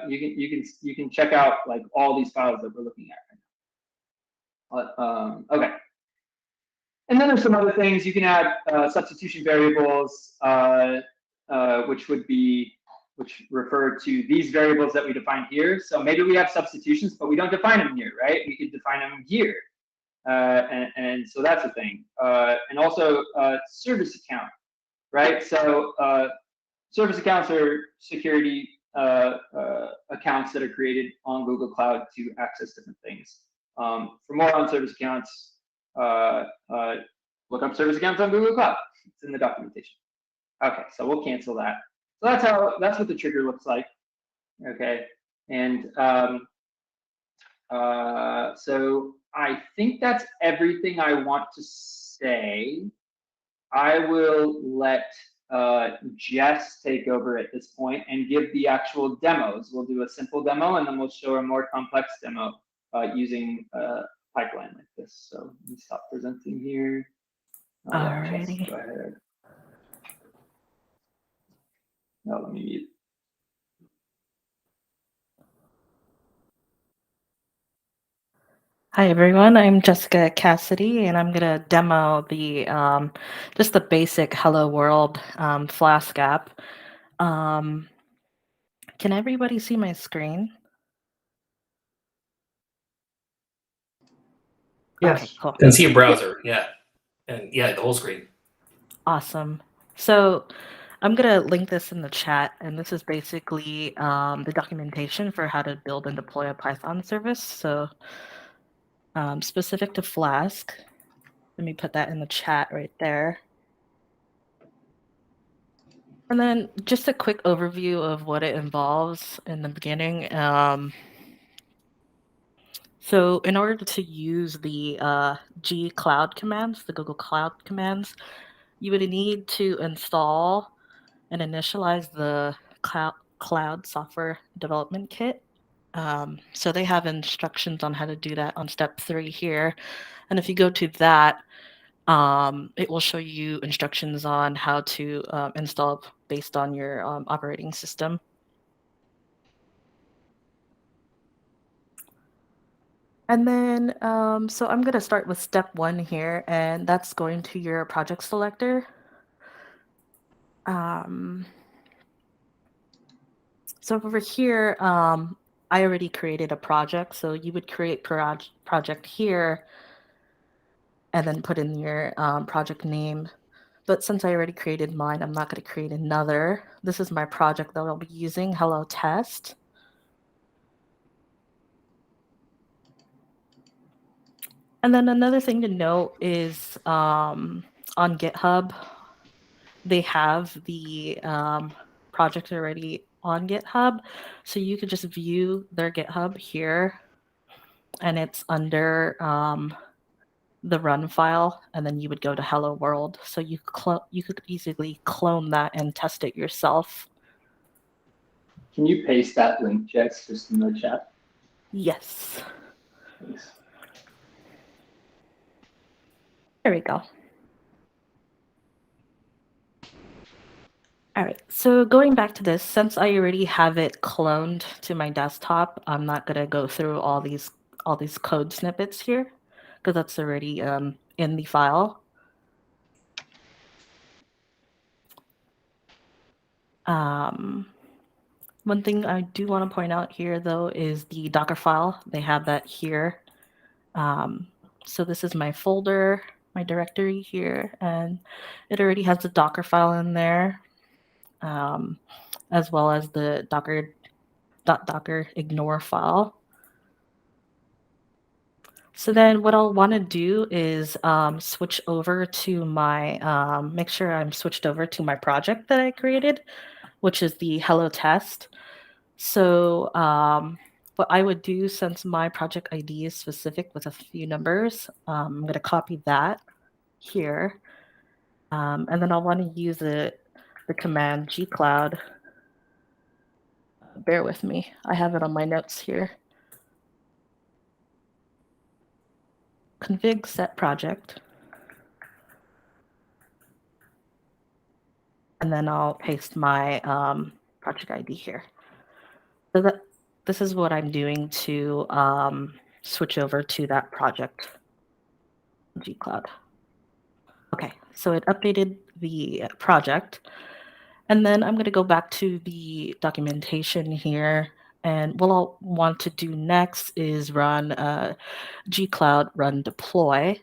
Speaker 1: you can check out like all these files that we're looking at right now. Okay. And then there's some other things you can add, substitution variables, which refer to these variables that we define here. So maybe we have substitutions, but we don't define them here, right? We could define them here. And so that's the thing. And also service account, right? So service accounts are security accounts that are created on Google Cloud to access different things. For more on service accounts, look up service accounts on Google Cloud. It's in the documentation. Okay, so we'll cancel that. So that's what the trigger looks like. Okay, and so I think that's everything I want to say. I will let Jess take over at this point and give the actual demos. We'll do a simple demo and then we'll show a more complex demo using a pipeline like this. So let me stop presenting here.
Speaker 2: Alrighty.
Speaker 1: Go ahead. No, let me mute.
Speaker 2: Hi everyone, I'm Jessica Cassidy, and I'm gonna demo the just the basic Hello World Flask app. Can everybody see my screen?
Speaker 3: Yes.
Speaker 2: Okay, cool.
Speaker 3: You can see a browser, yeah. And yeah, the whole screen.
Speaker 2: Awesome. So I'm gonna link this in the chat, and this is basically the documentation for how to build and deploy a Python service. So specific to Flask, let me put that in the chat right there. And then just a quick overview of what it involves in the beginning. So in order to use the G Cloud commands, the Google Cloud commands, you would need to install and initialize the Cloud Software Development Kit. So they have instructions on how to do that on step 3 here. And if you go to that, it will show you instructions on how to install based on your operating system. And then, so I'm going to start with step 1 here, and that's going to your project selector. So over here, I already created a project, so you would create project here and then put in your project name. But since I already created mine, I'm not going to create another. This is my project that I'll be using, Hello Test. And then another thing to note is on GitHub, they have the project already on GitHub. So you could just view their GitHub here, and it's under the run file, and then you would go to Hello World. So you could easily clone that and test it yourself.
Speaker 1: Can you paste that link, Jess, just in the chat?
Speaker 2: Yes.
Speaker 1: Thanks.
Speaker 2: There we go. All right, so going back to this, since I already have it cloned to my desktop, I'm not gonna go through all these code snippets here, because that's already in the file. One thing I do want to point out here, though, is the Docker file. They have that here. So this is my folder, my directory here, and it already has the Docker file in there, as well as the docker ignore file. So then what I'll want to do is switch over to my, make sure I'm switched over to my project that I created, which is the Hello Test. So what I would do, since my project ID is specific with a few numbers, I'm going to copy that here. And then I'll want to use the command gcloud. Bear with me. I have it on my notes here. Config set project. And then I'll paste my project ID here. So this is what I'm doing to switch over to that project, gcloud. Okay, so it updated the project. And then I'm going to go back to the documentation here. And what I'll want to do next is run gcloud run deploy.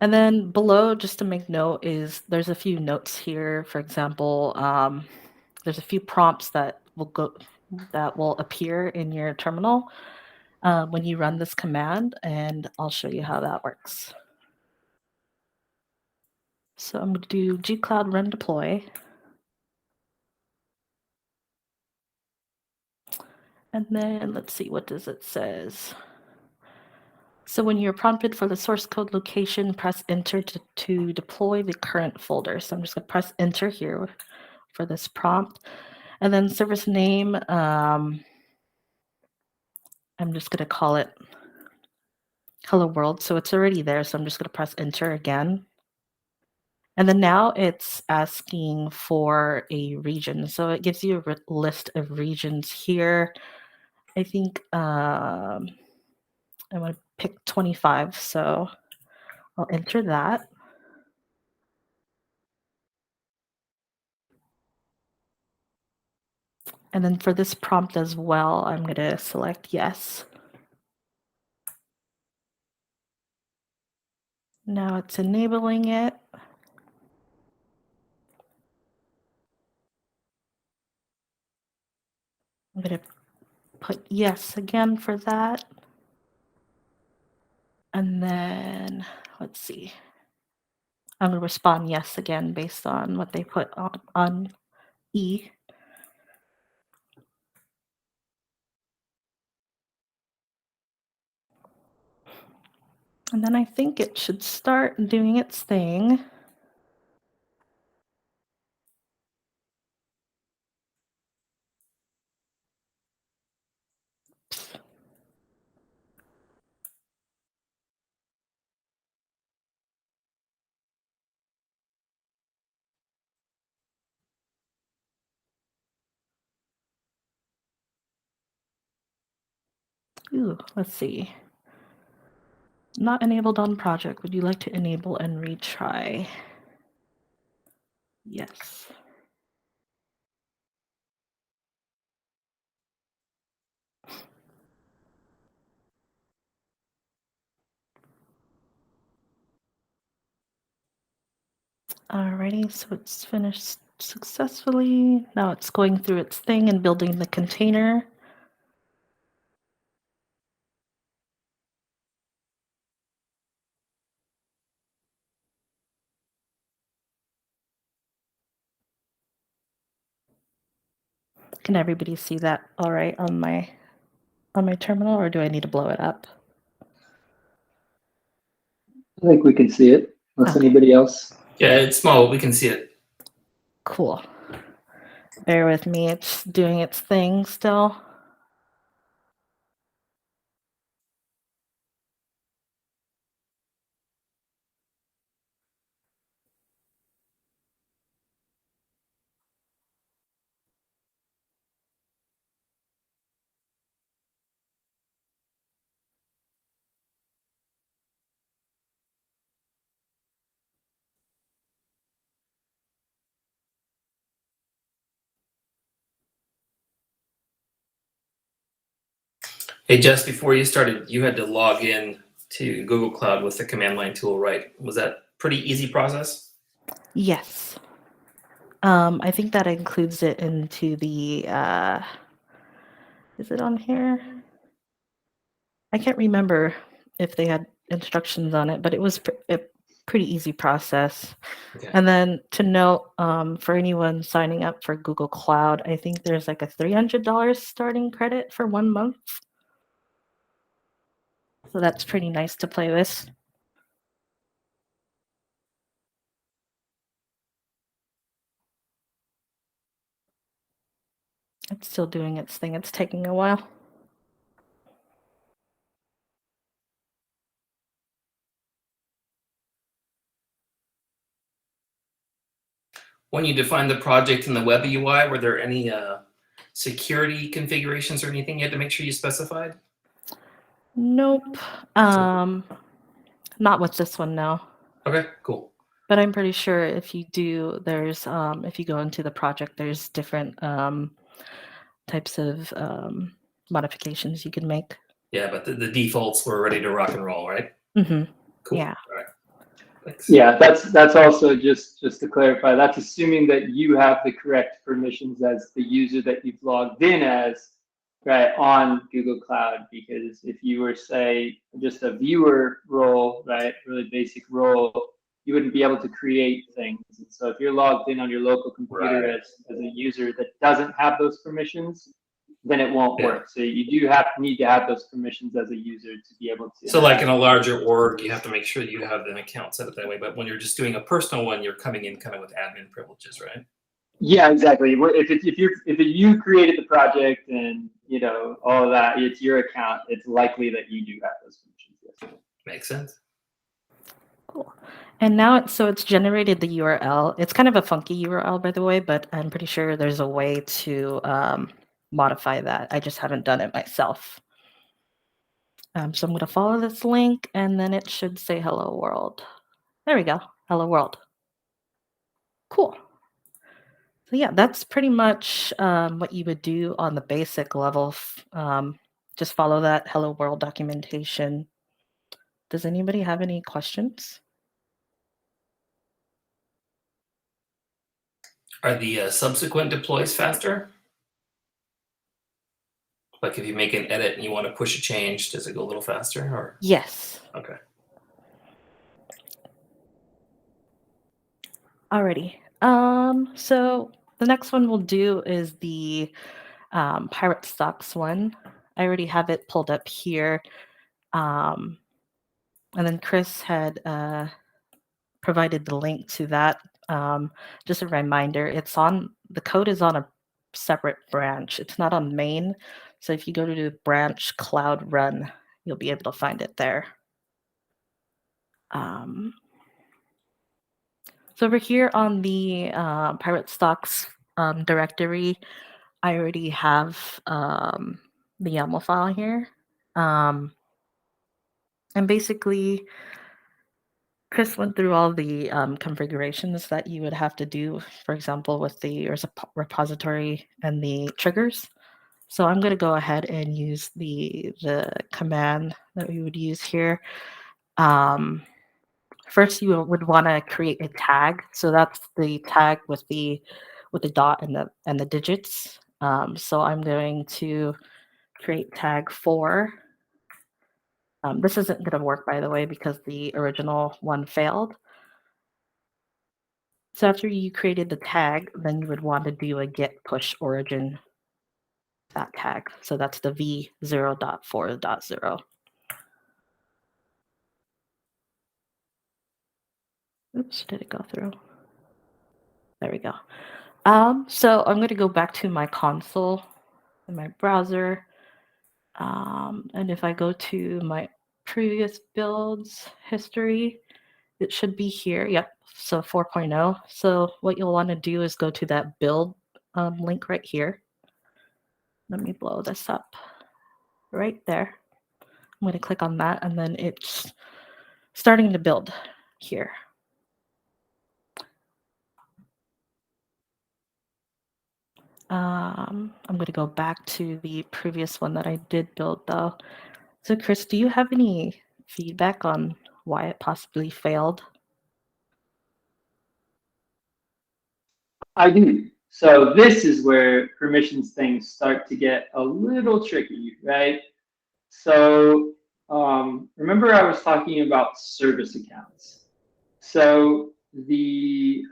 Speaker 2: And then below, just to make note, is there's a few notes here. For example, there's a few prompts that will appear in your terminal when you run this command, and I'll show you how that works. So I'm going to do gcloud run deploy. And then let's see, what does it says? So when you're prompted for the source code location, press enter to deploy the current folder. So I'm just going to press enter here for this prompt. And then service name, I'm just going to call it Hello World. So it's already there. So I'm just going to press enter again. And then now it's asking for a region. So it gives you a list of regions here. I think I want to pick 25. So I'll enter that. And then for this prompt as well, I'm going to select yes. Now it's enabling it. I'm going to put yes again for that. And then let's see. I'm going to respond yes again based on what they put on E. And then I think it should start doing its thing. Ooh, let's see. Not enabled on project. Would you like to enable and retry? Yes. Alrighty, so it's finished successfully. Now it's going through its thing and building the container. Can everybody see that all right on my terminal, or do I need to blow it up?
Speaker 1: I think we can see it, unless
Speaker 2: Okay.
Speaker 1: anybody else.
Speaker 3: Yeah, it's small. We can see it.
Speaker 2: Cool. Bear with me, it's doing its thing still.
Speaker 3: Hey, Jess, before you started, you had to log in to Google Cloud with the command line tool, right? Was that pretty easy process?
Speaker 2: Yes. I think that includes it into the, is it on here? I can't remember if they had instructions on it, but it was a pretty easy process.
Speaker 3: Okay.
Speaker 2: And then to note, for anyone signing up for Google Cloud, I think there's like a $300 starting credit for 1 month. So that's pretty nice to play with. It's still doing its thing. It's taking a while.
Speaker 3: When you defined the project in the web UI, were there any security configurations or anything you had to make sure you specified?
Speaker 2: Nope. Not with this one, no.
Speaker 3: Okay, cool.
Speaker 2: But I'm pretty sure if you do, there's if you go into the project, there's different types of modifications you can make.
Speaker 3: Yeah, but the defaults were ready to rock and roll, right?
Speaker 2: Mm-hmm.
Speaker 3: Cool.
Speaker 2: Yeah.
Speaker 3: All right. Thanks.
Speaker 1: Yeah, that's also just to clarify, that's assuming that you have the correct permissions as the user that you've logged in as, right, on Google Cloud. Because if you were, say, just a viewer role, right, really basic role, you wouldn't be able to create things. And so if you're logged in on your local computer
Speaker 3: Right.
Speaker 1: as a user that doesn't have those permissions, then it won't
Speaker 3: Yeah.
Speaker 1: work. So you do need to have those permissions as a user to be able to.
Speaker 3: So like in a larger org, you have to make sure you have an account set up that way. But when you're just doing a personal one, you're coming in kind of with admin privileges, right?
Speaker 1: Yeah, exactly. If you created the project and you know all of that, it's your account. It's likely that you do have those permissions. Yes.
Speaker 3: Makes sense.
Speaker 2: Cool. And now it's generated the URL. It's kind of a funky URL, by the way, but I'm pretty sure there's a way to modify that. I just haven't done it myself. So I'm going to follow this link, and then it should say hello world. There we go. Hello world. Cool. So yeah, that's pretty much what you would do on the basic level. Just follow that hello world documentation. Does anybody have any questions?
Speaker 3: Are the subsequent deploys faster? Like if you make an edit and you want to push a change, does it go a little faster? Or
Speaker 2: Yes.
Speaker 3: okay.
Speaker 2: Alrighty. So the next one we'll do is the pirate stocks one. I already have it pulled up here. And then Chris had provided the link to that. Just a reminder, the code is on a separate branch. It's not on main. So if you go to the branch cloud run, you'll be able to find it there. So over here on the pirate stocks directory, I already have the YAML file here. And basically, Chris went through all the configurations that you would have to do, for example, with the repository and the triggers. So I'm going to go ahead and use the command that we would use here. First, you would want to create a tag. So that's the tag with the dot and the digits. So I'm going to create tag 4. This isn't going to work, by the way, because the original one failed. So after you created the tag, then you would want to do a get push origin that tag. So that's the v0.4.0. Oops, did it go through? There we go. So I'm going to go back to my console in my browser. And if I go to my previous builds history, it should be here. Yep. So 4.0. So what you'll want to do is go to that build link right here. Let me blow this up right there. I'm going to click on that, and then it's starting to build here. I'm going to go back to the previous one that I did build, though. So, Chris, do you have any feedback on why it possibly failed?
Speaker 1: I do. So this is where permissions things start to get a little tricky, right? So remember I was talking about service accounts. So the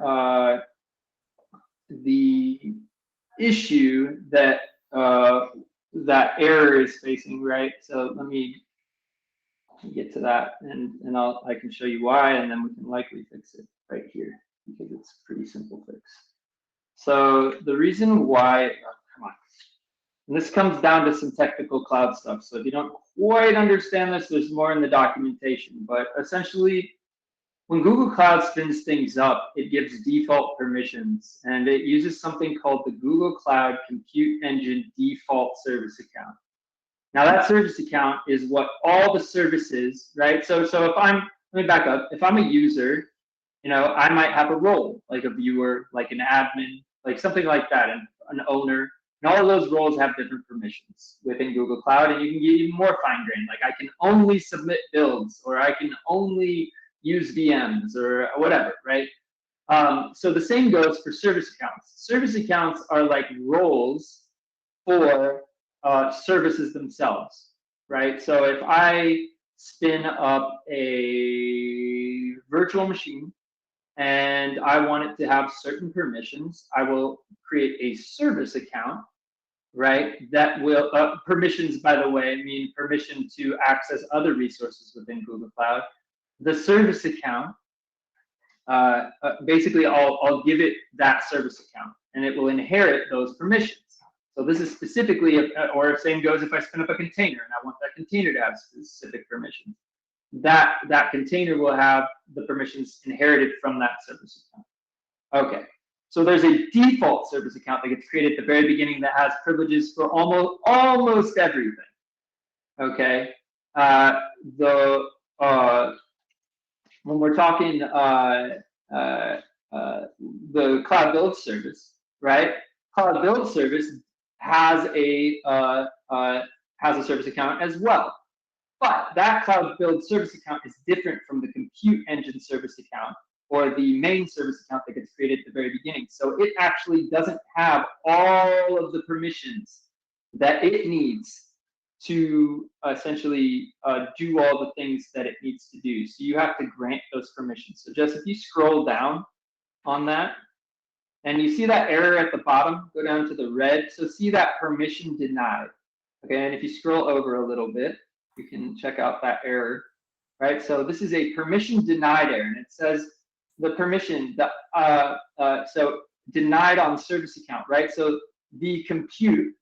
Speaker 1: issue that that error is facing, right? So let me get to that, and I can show you why, and then we can likely fix it right here because it's a pretty simple fix. So the reason why, oh, come on, and this comes down to some technical cloud stuff. So if you don't quite understand this, there's more in the documentation. But essentially, when Google Cloud spins things up, it gives default permissions, and it uses something called the Google Cloud Compute Engine default service account. Now that service account is what all the services, right? So if let me back up. If I'm a user You know, I might have a role, like a viewer, like an admin, like something like that, and an owner. And all of those roles have different permissions within Google Cloud, and you can get even more fine-grained. Like I can only submit builds, or I can only use VMs, or whatever, right? So the same goes for service accounts. Service accounts are like roles for services themselves, right? So if I spin up a virtual machine and I want it to have certain permissions, I will create a service account, right? That will, permissions, by the way, mean permission to access other resources within Google Cloud. The service account, basically I'll give it that service account and it will inherit those permissions. So this is specifically, or same goes if I spin up a container and I want that container to have specific permissions. That container will have the permissions inherited from that service account. Okay, so there's a default service account that gets created at the very beginning that has privileges for almost everything. Okay, when we're talking the cloud build service, right? Cloud build service has a service account as well. But that cloud build service account is different from the compute engine service account or the main service account that gets created at the very beginning. So it actually doesn't have all of the permissions that it needs to essentially do all the things that it needs to do. So you have to grant those permissions. So just if you scroll down on that, and you see that error at the bottom, go down to the red. So see that permission denied. Okay, and if you scroll over a little bit, you can check out that error, right? So this is a permission denied error, and it says the permission, so denied on service account, right? So the compute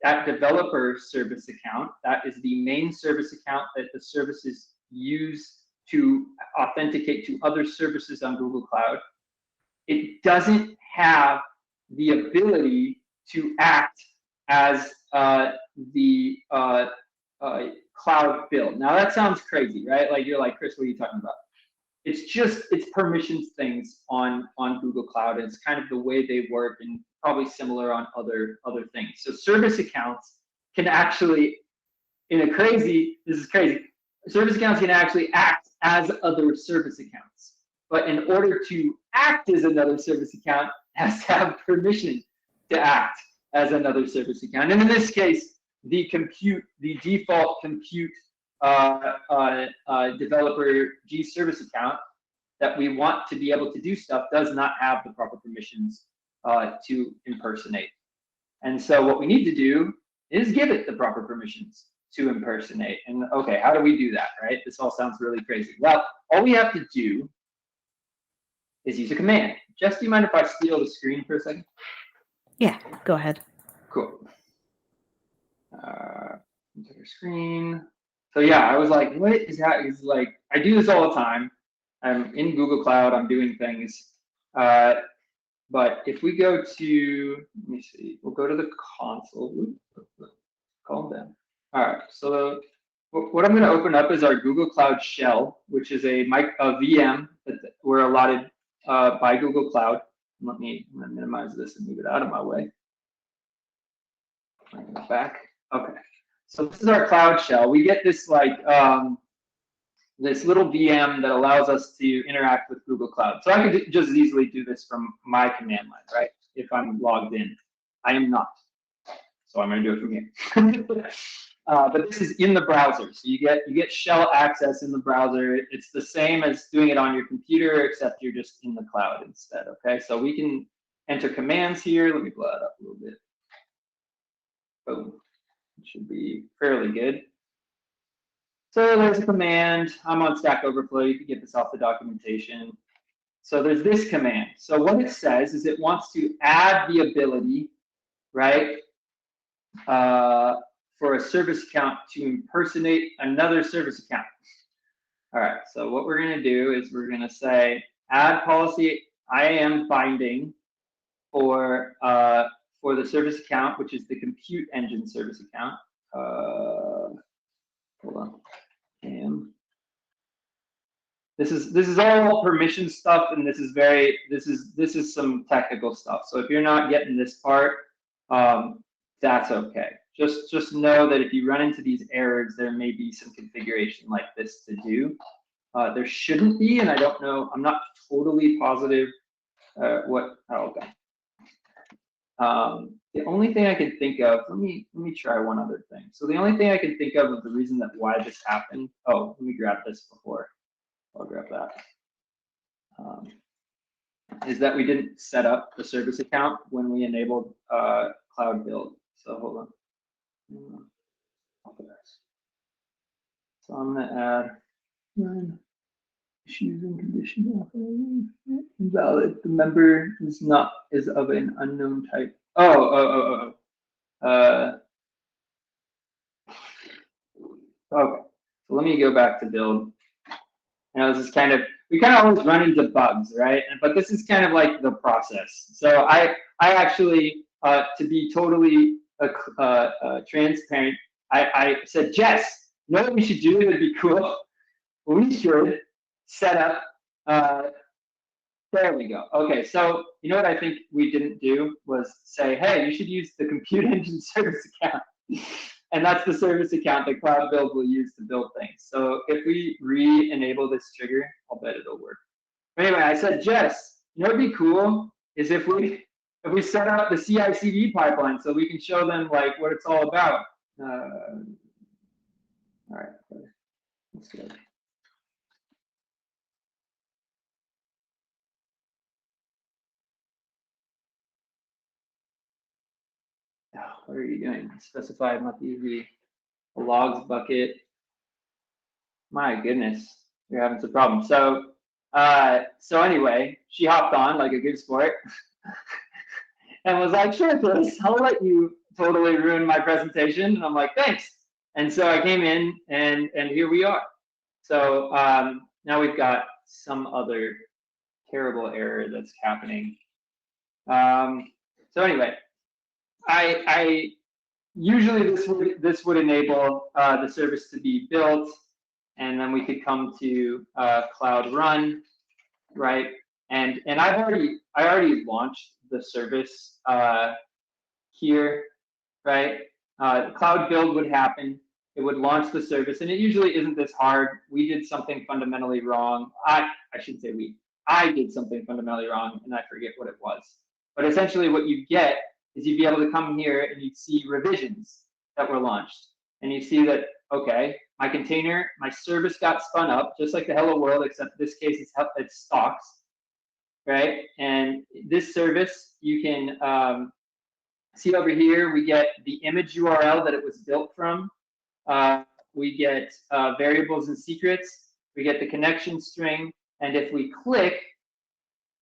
Speaker 1: at developer service account, that is the main service account that the services use to authenticate to other services on Google Cloud. It doesn't have the ability to act as the cloud build. Now that sounds crazy, right? Like you're like, Chris, what are you talking about? It's permissions things on Google Cloud. It's kind of the way they work and probably similar on other things. So service accounts can actually, this is crazy. Service accounts can actually act as other service accounts. But in order to act as another service account, it has to have permission to act as another service account. And in this case, the default compute developer G service account that we want to be able to do stuff does not have the proper permissions to impersonate. And so what we need to do is give it the proper permissions to impersonate. And okay, how do we do that, right? This all sounds really crazy. Well, all we have to do is use a command. Jess, do you mind if I steal the screen for a second?
Speaker 2: Yeah, go ahead.
Speaker 1: Cool. Enter screen. So yeah, I was like, what is that? It's like, I do this all the time. I'm in Google Cloud, I'm doing things. But if we go to, let me see, we'll go to the console. Calm down. All right, so what I'm going to open up is our Google Cloud Shell, which is a VM that we're allotted by Google Cloud. I'm going to minimize this and move it out of my way. Bring it back. Okay, so this is our Cloud Shell. We get this like this little VM that allows us to interact with Google Cloud. So I could just as easily do this from my command line, right? If I'm logged in. I am not. So I'm going to do it from here. But this is in the browser. So you get shell access in the browser. It's the same as doing it on your computer, except you're just in the cloud instead. Okay, so we can enter commands here. Let me blow it up a little bit. Boom. It should be fairly good. So there's a command. I'm on Stack Overflow. You can get this off the documentation. So there's this command. So what it says is it wants to add the ability, right, for a service account to impersonate another service account. All right, so what we're going to do is we're going to say add policy IAM binding for the service account, which is the compute engine service account. Hold on. And this is all permission stuff, and this is some technical stuff. So if you're not getting this part, that's okay. Just know that if you run into these errors, there may be some configuration like this to do. There shouldn't be, and I don't know. I'm not totally positive what. Oh, okay. The only thing I can think of, let me try one other thing. So the only thing I can think of the reason that why this happened. Oh, let me grab this before. I'll grab that. Is that we didn't set up the service account when we enabled Cloud Build. So hold on. So I'm gonna add issues and condition invalid. The member is of an unknown type. Okay. So let me go back to build. This is we kind of always run into bugs, right? But this is kind of like the process. So I actually, to be totally transparent, I said, Jess, you know what we should do? It'd be cool. We should set up. There we go. Okay, so you know what I think we didn't do was say, hey, you should use the compute engine service account. And that's the service account that Cloud Build will use to build things. So if we re-enable this trigger, I'll bet it'll work. But anyway, I said, Jess, you know what'd be cool is if we set up the CI/CD pipeline so we can show them like what it's all about. All right, let's go. What are you doing? Specify MapEasy, a logs bucket. My goodness, you're having some problems. So anyway, she hopped on like a good sport and was like, sure, Chris, I'll let you totally ruin my presentation. And I'm like, thanks. And so I came in and here we are. So now we've got some other terrible error that's happening. So anyway, I usually this would enable the service to be built, and then we could come to Cloud Run, right? And I already launched the service here, right? Cloud Build would happen. It would launch the service, and it usually isn't this hard. We did something fundamentally wrong. I should say we. I did something fundamentally wrong, and I forget what it was. But essentially, what you get is you'd be able to come here and you'd see revisions that were launched. And you see that, okay, my container, my service got spun up, just like the hello world, except in this case it's stocks, right? And this service, you can see over here, we get the image URL that it was built from. We get variables and secrets. We get the connection string. And if we click,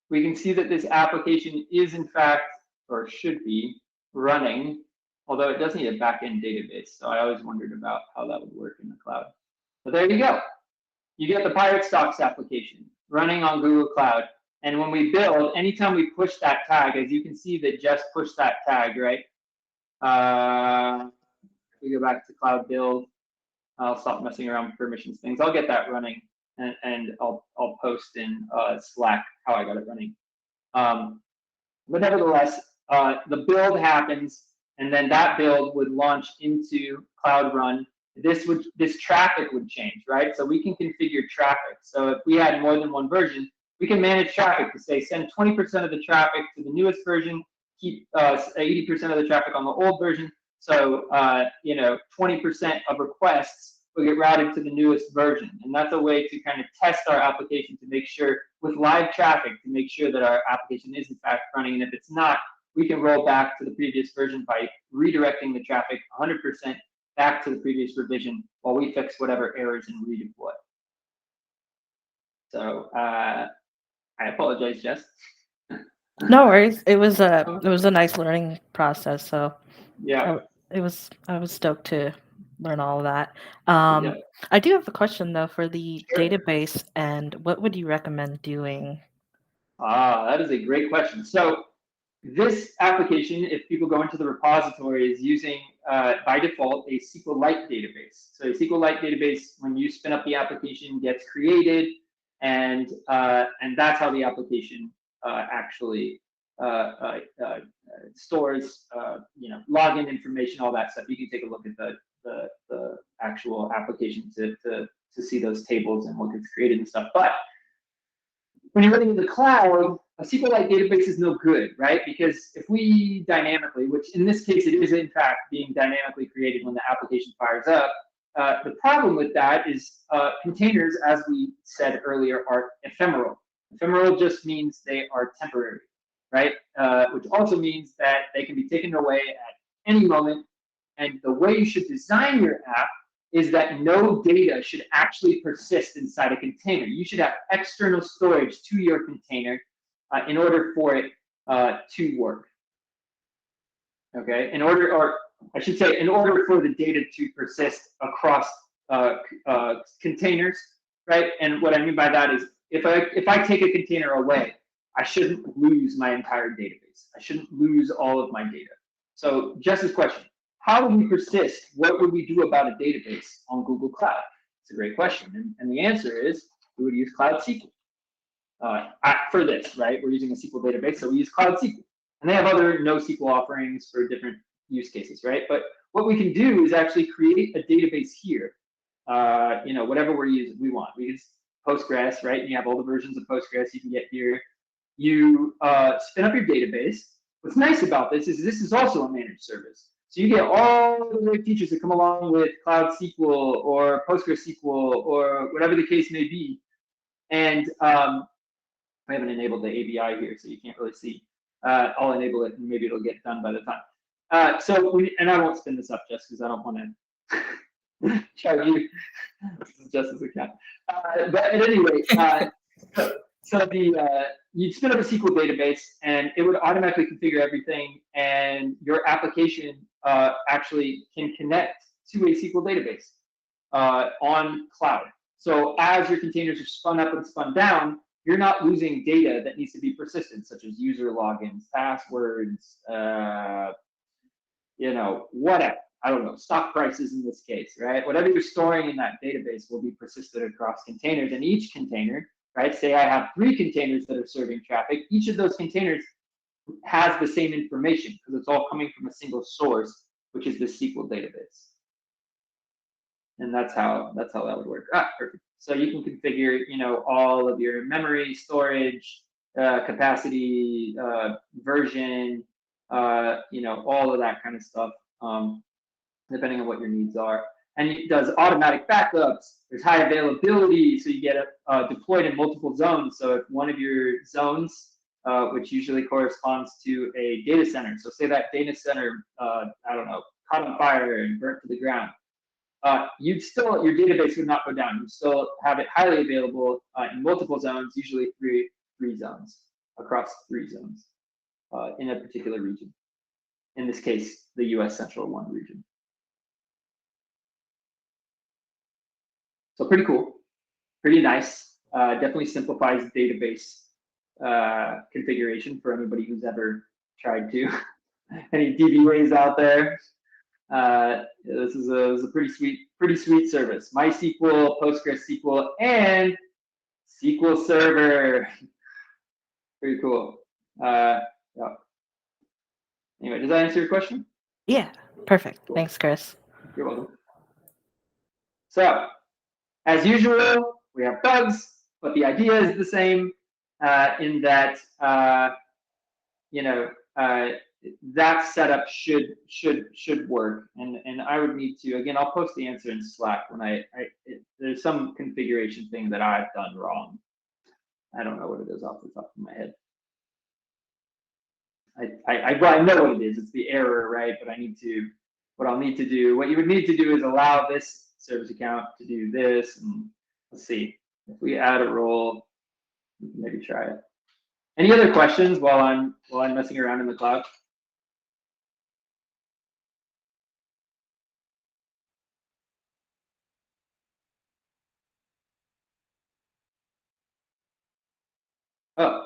Speaker 1: we can see that this application is in fact, or should be, running, although it does need a backend database. So I always wondered about how that would work in the cloud. But there you go. You get the Pirate Stocks application running on Google Cloud. And when we build, anytime we push that tag, as you can see that Jess pushed that tag, right? We go back to Cloud Build. I'll stop messing around with permissions things. I'll get that running, and I'll post in Slack how I got it running. But nevertheless, the build happens, and then that build would launch into Cloud Run. This traffic would change, right? So we can configure traffic. So if we had more than one version, we can manage traffic to say send 20% of the traffic to the newest version, keep 80% of the traffic on the old version. So 20% of requests will get routed to the newest version, and that's a way to kind of test our application to make sure, with live traffic, to make sure that our application is in fact running. And if it's not, we can roll back to the previous version by redirecting the traffic 100% back to the previous revision while we fix whatever errors and redeploy. So I apologize, Jess.
Speaker 2: No worries. It was a nice learning process. So
Speaker 1: yeah,
Speaker 2: I was stoked to learn all of that.
Speaker 1: Yeah.
Speaker 2: I do have a question though for the
Speaker 1: Sure.
Speaker 2: database, and what would you recommend doing?
Speaker 1: That is a great question. So this application, if people go into the repository, is using by default a SQLite database. So a SQLite database, when you spin up the application, gets created. and that's how the application actually stores login information, all that stuff. You can take a look at the actual application to see those tables and what gets created and stuff. But when you're running in the cloud, a SQLite database is no good, right? Because if we dynamically, which in this case it is in fact being dynamically created when the application fires up, the problem with that is containers, as we said earlier, are ephemeral. Ephemeral just means they are temporary, right? Which also means that they can be taken away at any moment. And the way you should design your app is that no data should actually persist inside a container. You should have external storage to your container in order for it to work. Okay, in order for the data to persist across containers, right? And what I mean by that is if I take a container away, I shouldn't lose my entire database. I shouldn't lose all of my data. So Jess's question, how would we persist? What would we do about a database on Google Cloud? It's a great question. And the answer is we would use Cloud SQL for this, right? We're using a SQL database, so we use Cloud SQL. And they have other NoSQL offerings for different use cases, right? But what we can do is actually create a database here. Whatever we want. We use Postgres, right? And you have all the versions of Postgres you can get here. You spin up your database. What's nice about this is also a managed service. So you get all the great features that come along with Cloud SQL or PostgreSQL or whatever the case may be. And I haven't enabled the ABI here, so you can't really see. I'll enable it, and maybe it'll get done by the time. And I won't spin this up just because I don't want to charge you. This is Jess's account. But at any rate, you'd spin up a SQL database, and it would automatically configure everything, and your application actually can connect to a SQL database on cloud. So as your containers are spun up and spun down, you're not losing data that needs to be persistent, such as user logins, passwords, whatever. I don't know, stock prices in this case, right? Whatever you're storing in that database will be persisted across containers, and each container, right? Say I have 3 containers that are serving traffic. Each of those containers has the same information because it's all coming from a single source, which is the SQL database. And that's how that would work. Perfect. So you can configure, all of your memory, storage, capacity, version, all of that kind of stuff, depending on what your needs are. And it does automatic backups. There's high availability, so you get it deployed in multiple zones. So if one of your zones, which usually corresponds to a data center, so say that data center, caught on fire and burnt to the ground, your database would not go down. You'd still have it highly available in multiple zones, usually three zones, across 3 zones in a particular region. In this case, the US Central 1 region. So pretty cool, pretty nice. Definitely simplifies database configuration for anybody who's ever tried to. Any DBAs out there? This is a pretty sweet service. MySQL, PostgreSQL, and SQL Server. Pretty cool. Yeah. Anyway, does that answer your question?
Speaker 2: Yeah, perfect. Cool. Thanks, Chris.
Speaker 1: You're welcome. So, as usual, we have bugs, but the idea is the same in that that setup should work. And I would need to, again, I'll post the answer in Slack when there's some configuration thing that I've done wrong. I don't know what it is off the top of my head. I know what it is. It's the error, right? But what you would need to do is allow this service account to do this. And let's see, if we add a role, we can maybe try it. Any other questions while I'm messing around in the cloud? Oh.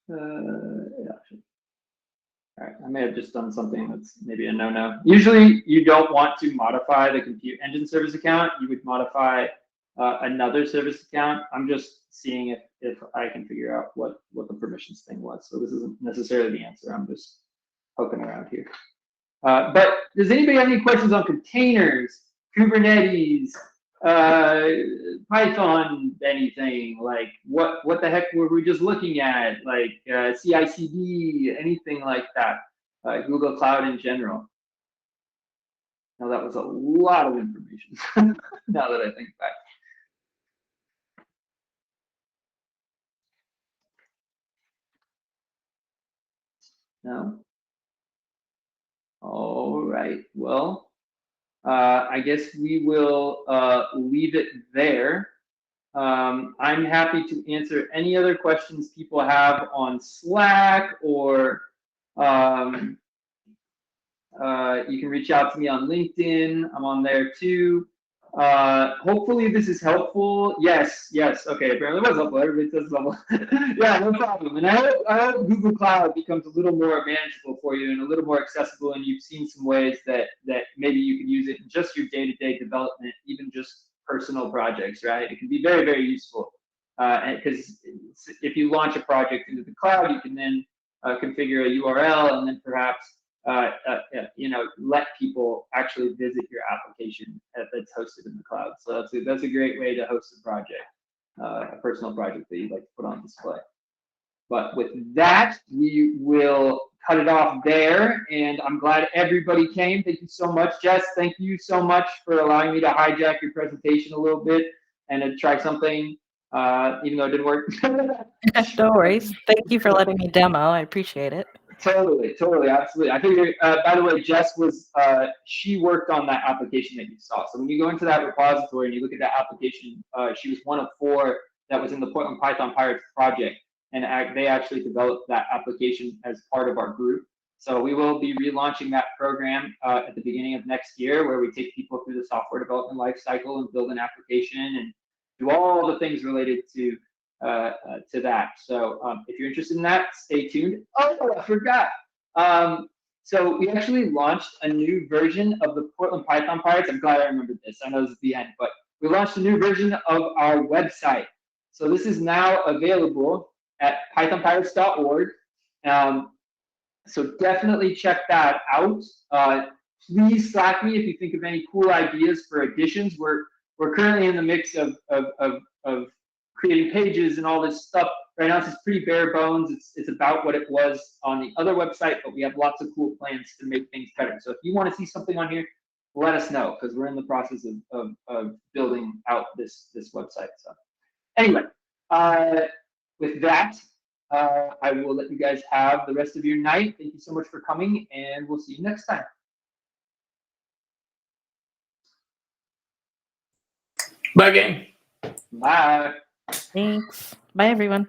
Speaker 1: Yeah. All right, I may have just done something that's maybe a no-no. Usually, you don't want to modify the compute engine service account. You would modify another service account. I'm just seeing if I can figure out what the permissions thing was. So this isn't necessarily the answer. I'm just poking around here. But does anybody have any questions on containers, Kubernetes, Python, anything? Like what the heck were we just looking at? Like CI/CD, anything like that? Google Cloud in general. Now that was a lot of information. Now that I think back. No. All right. Well, I guess we will leave it there. I'm happy to answer any other questions people have on Slack, or you can reach out to me on LinkedIn. I'm on there too. Hopefully this is helpful. Yes. Okay, apparently it was helpful. Everybody says level. Yeah, no problem. And I hope Google Cloud becomes a little more manageable for you and a little more accessible, and you've seen some ways that maybe you can use it in just your day-to-day development, even just personal projects, right? It can be very, very useful. Because if you launch a project into the cloud, you can then configure a URL and then perhaps let people actually visit your application that's hosted in the cloud. So that's a great way to host a project, a personal project that you'd like to put on display. But with that, we will cut it off there. And I'm glad everybody came. Thank you so much, Jess. Thank you so much for allowing me to hijack your presentation a little bit and to try something, even though it didn't work.
Speaker 2: No worries. Thank you for letting me demo. I appreciate it.
Speaker 1: Totally, absolutely. I figured, by the way, Jess was, she worked on that application that you saw. So when you go into that repository and you look at that application, she was one of 4 that was in the Portland Python Pirates project. And they actually developed that application as part of our group. So we will be relaunching that program at the beginning of next year, where we take people through the software development lifecycle and build an application and do all the things related to that. So if you're interested in that, stay tuned. Oh, I forgot. So we actually launched a new version of the Portland Python Pirates. I'm glad I remembered this. I know this is the end, but we launched a new version of our website. So this is now available at pythonpirates.org. So definitely check that out. Please Slack me if you think of any cool ideas for additions. We're currently in the mix of creating pages and all this stuff. Right now it's pretty bare bones. It's about what it was on the other website, but we have lots of cool plans to make things better. So if you want to see something on here, let us know, because we're in the process of building out this website. So anyway, with that, I will let you guys have the rest of your night. Thank you so much for coming, and we'll see you next time.
Speaker 3: Bye, gang.
Speaker 1: Bye.
Speaker 2: Thanks. Bye, everyone.